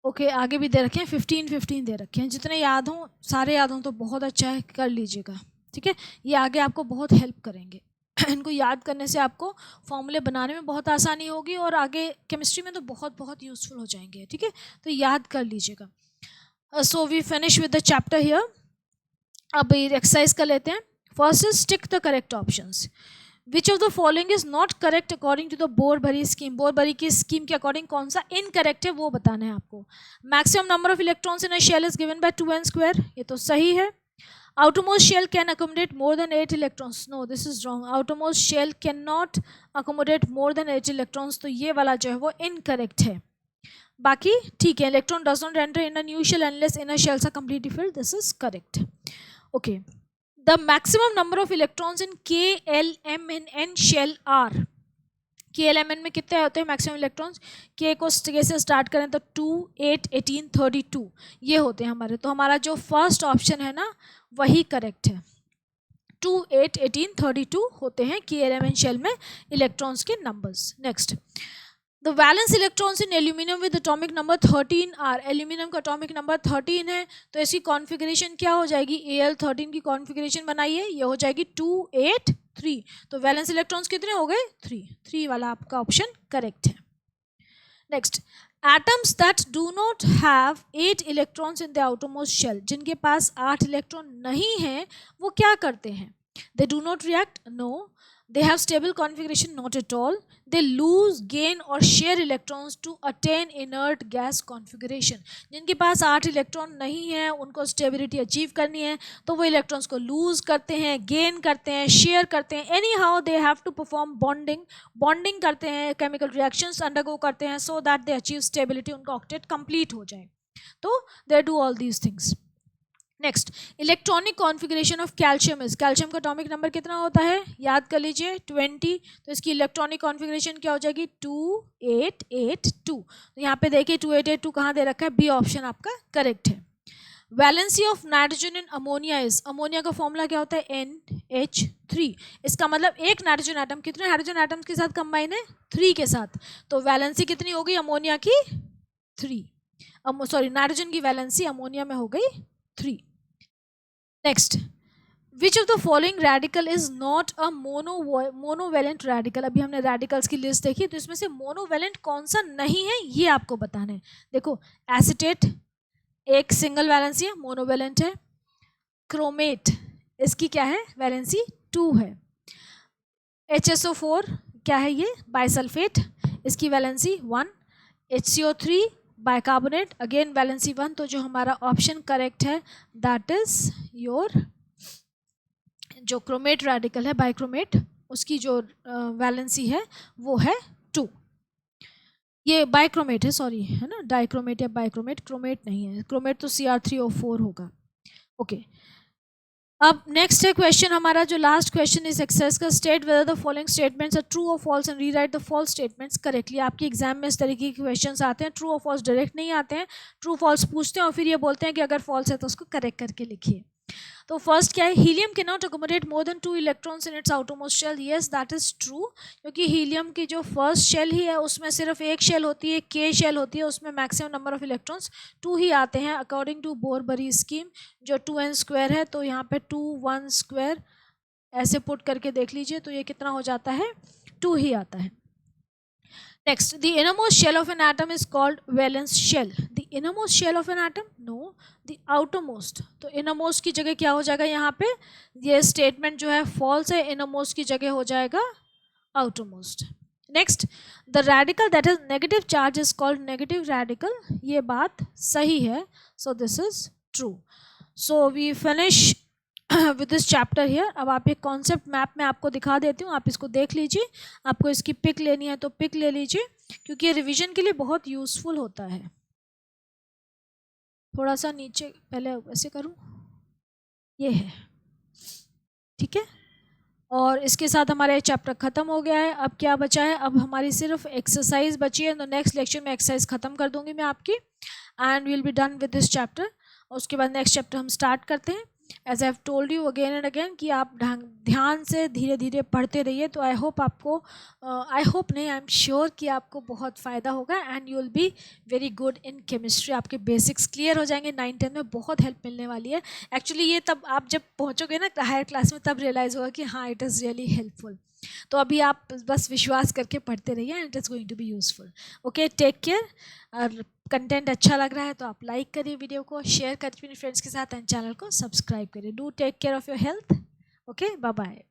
ओके, आगे भी दे रखे हैं 15 दे रखे हैं, जितने याद हों, सारे याद हों तो बहुत अच्छा है, कर लीजिएगा। ठीक है, ये आगे आपको बहुत हेल्प करेंगे इनको याद करने से आपको फॉर्मूले बनाने में बहुत आसानी होगी, और आगे केमिस्ट्री में तो बहुत बहुत यूजफुल हो जाएंगे। ठीक है, तो याद कर लीजिएगा। So we finish with the chapter here. अब एक्सरसाइज कर लेते हैं। First is tick the correct options. Which of the following is not correct according to the Bohr Bury scheme. Bohr Bury की स्कीम के अकॉर्डिंग कौन सा इनकरेक्ट है वो बताना है आपको। Maximum number of electrons in a shell is given by 2n², ये तो सही है। outermost shell can accommodate more than 8 electrons, no this is wrong, outermost shell cannot accommodate more than 8 electrons, तो ये वाला जो है वो इनकरेक्ट है। बाकी ठीक है, electron does not enter in a new shell unless inner shells are completely filled, this is correct। okay, the maximum number of electrons in KLMNN shell are। KLMN में कितने होते हैं मैक्सिमम इलेक्ट्रॉन्स? K को K से स्टार्ट करें तो 2, 8, 18, 32 ये होते हैं हमारे। तो हमारा जो फर्स्ट ऑप्शन है ना वही करेक्ट है, 2, 8, 18, 32 होते हैं KLMN शेल में इलेक्ट्रॉन्स के numbers. Next, the valence electrons in aluminium with atomic number 13 are. Aluminium का एटॉमिक नंबर 13 है, तो इसकी कॉन्फ़िगरेशन क्या हो जाएगी? Al13 की कॉन्फ़िगरेशन बनाइए, ये हो जाएगी 2, 8, 3। तो वैलेंस इलेक्ट्रॉन्स कितने हो गए? 3 वाला आपका ऑप्शन करेक्ट है। Next, atoms that do not have 8 electrons in the outermost shell. जिनके पास 8 इलेक्ट्रॉन नहीं है वो क्या करते हैं? They do not react, no. They have stable configuration, not at all. They lose, gain or share electrons to attain inert gas configuration। जिनके पास 8 इलेक्ट्रॉन नहीं है, उनको स्टेबिलिटी अचीव करनी है, तो वो इलेक्ट्रॉन्स को लूज करते हैं, गेन करते हैं, शेयर करते हैं, anyhow they have to perform bonding करते हैं, केमिकल रिएक्शंस अंडरगो करते हैं, so that they achieve stability, उनका ऑक्टेट कंप्लीट हो जाए। तो they do all these things. Next, electronic configuration of calcium is, calcium का एटॉमिक नंबर कितना होता है, याद कर लीजिए 20, तो इसकी इलेक्ट्रॉनिक कॉन्फ़िगरेशन क्या हो जाएगी 2882। तो यहाँ पे देखिए 2882 कहाँ दे रखा है, बी ऑप्शन आपका करेक्ट है। Valency of nitrogen in ammonia is, ammonia का फॉर्मूला क्या होता है NH3, इसका मतलब एक नाइट्रोजन आटम कितने हाइड्रोजन आटम्स के साथ कंबाइन है, 3 के साथ, तो वैलेंसी कितनी हो गई अमोनिया की 3, सॉरी नाइट्रोजन की वैलेंसी अमोनिया में हो गई 3। Next, which of the following radical is not a monovalent radical, अभी हमने रेडिकल्स की लिस्ट देखी, तो इसमें से मोनोवेलेंट कौन सा नहीं है ये आपको बताना है। देखो एसिटेट एक सिंगल वैलेंसी है, मोनोवेलेंट है। क्रोमेट इसकी क्या है वैलेंसी 2 है। HSO4 क्या है ये बाइसल्फेट, इसकी valency 1। HCO3 bicarbonate again valency 1, तो जो हमारा ऑप्शन करेक्ट है दैट इज योर, जो क्रोमेट रेडिकल है बाइक्रोमेट उसकी जो वैलेंसी है वो है 2। ये बाइक्रोमेट है, सॉरी है ना, डाइक्रोमेट या बाइक्रोमेट, क्रोमेट नहीं है, क्रोमेट तो Cr3O4 होगा। ओके, अब नेक्स्ट है क्वेश्चन हमारा जो लास्ट क्वेश्चन इस एक्सरसाइज का, state whether the following statements are true और false and rewrite the false statements correctly. आपके एग्जाम में इस तरीके के क्वेश्चंस आते हैं, ट्रू और फॉल्स डायरेक्ट नहीं आते हैं, ट्रू फॉल्स पूछते हैं और फिर ये बोलते हैं कि अगर फॉल्स है तो उसको करेक्ट करके लिखिए। तो फर्स्ट क्या है, helium can not accommodate more than 2 electrons in its outermost shell, yes that is true, क्योंकि हीलियम की जो फर्स्ट शेल ही है उसमें सिर्फ एक शेल होती है, के शेल होती है, उसमें मैक्सिमम नंबर ऑफ इलेक्ट्रॉन्स 2 ही आते हैं अकॉर्डिंग टू बोरबरी स्कीम जो 2n² है, तो यहाँ पे 2 1² ऐसे पुट करके देख लीजिए तो ये कितना हो जाता है 2 ही आता है। Next, the innermost shell of an atom is called valence shell. The innermost shell of an atom? No, the outermost. तो innermost की जगह क्या हो जाएगा यहाँ पे, ये statement जो है false है, innermost की जगह हो जाएगा outermost. Next, the radical that has negative charge is called negative radical. ये बात सही है. So this is true. So we finish with this chapter here. अब आप एक कॉन्सेप्ट मैप में आपको दिखा देती हूँ, आप इसको देख लीजिए, आपको इसकी पिक लेनी है तो पिक ले लीजिए, क्योंकि ये रिवीजन के लिए बहुत यूज़फुल होता है। थोड़ा सा नीचे पहले ऐसे करूँ, ये है, ठीक है। और इसके साथ हमारा ये चैप्टर ख़त्म हो गया है। अब क्या बचा है, अब हमारी सिर्फ एक्सरसाइज बची है, तो नेक्स्ट लेक्चर में एक्सरसाइज ख़त्म कर दूंगी मैं आपकी, and we will be done with this chapter. और उसके बाद नेक्स्ट चैप्टर हम स्टार्ट करते हैं। As I have told you again and again कि आप ध्यान से धीरे धीरे पढ़ते रहिए, तो आई होप आपको, आई होप नहीं, आई एम श्योर कि आपको बहुत फ़ायदा होगा and you will be very good in chemistry. आपके बेसिक्स क्लियर हो जाएंगे, 9-10 में बहुत हेल्प मिलने वाली है। एक्चुअली ये तब आप जब पहुँचोगे ना हायर क्लास में, तब रियलाइज़ होगा कि हाँ इट इज़ रियली हेल्पफुल। तो अभी आप बस विश्वास करके पढ़ते रहिए and it is going to be useful. Okay, take care. और कंटेंट अच्छा लग रहा है तो आप लाइक करिए, वीडियो को शेयर करिए अपने फ्रेंड्स के साथ एंड चैनल को सब्सक्राइब करिए। Do take care of your health. Okay, bye bye.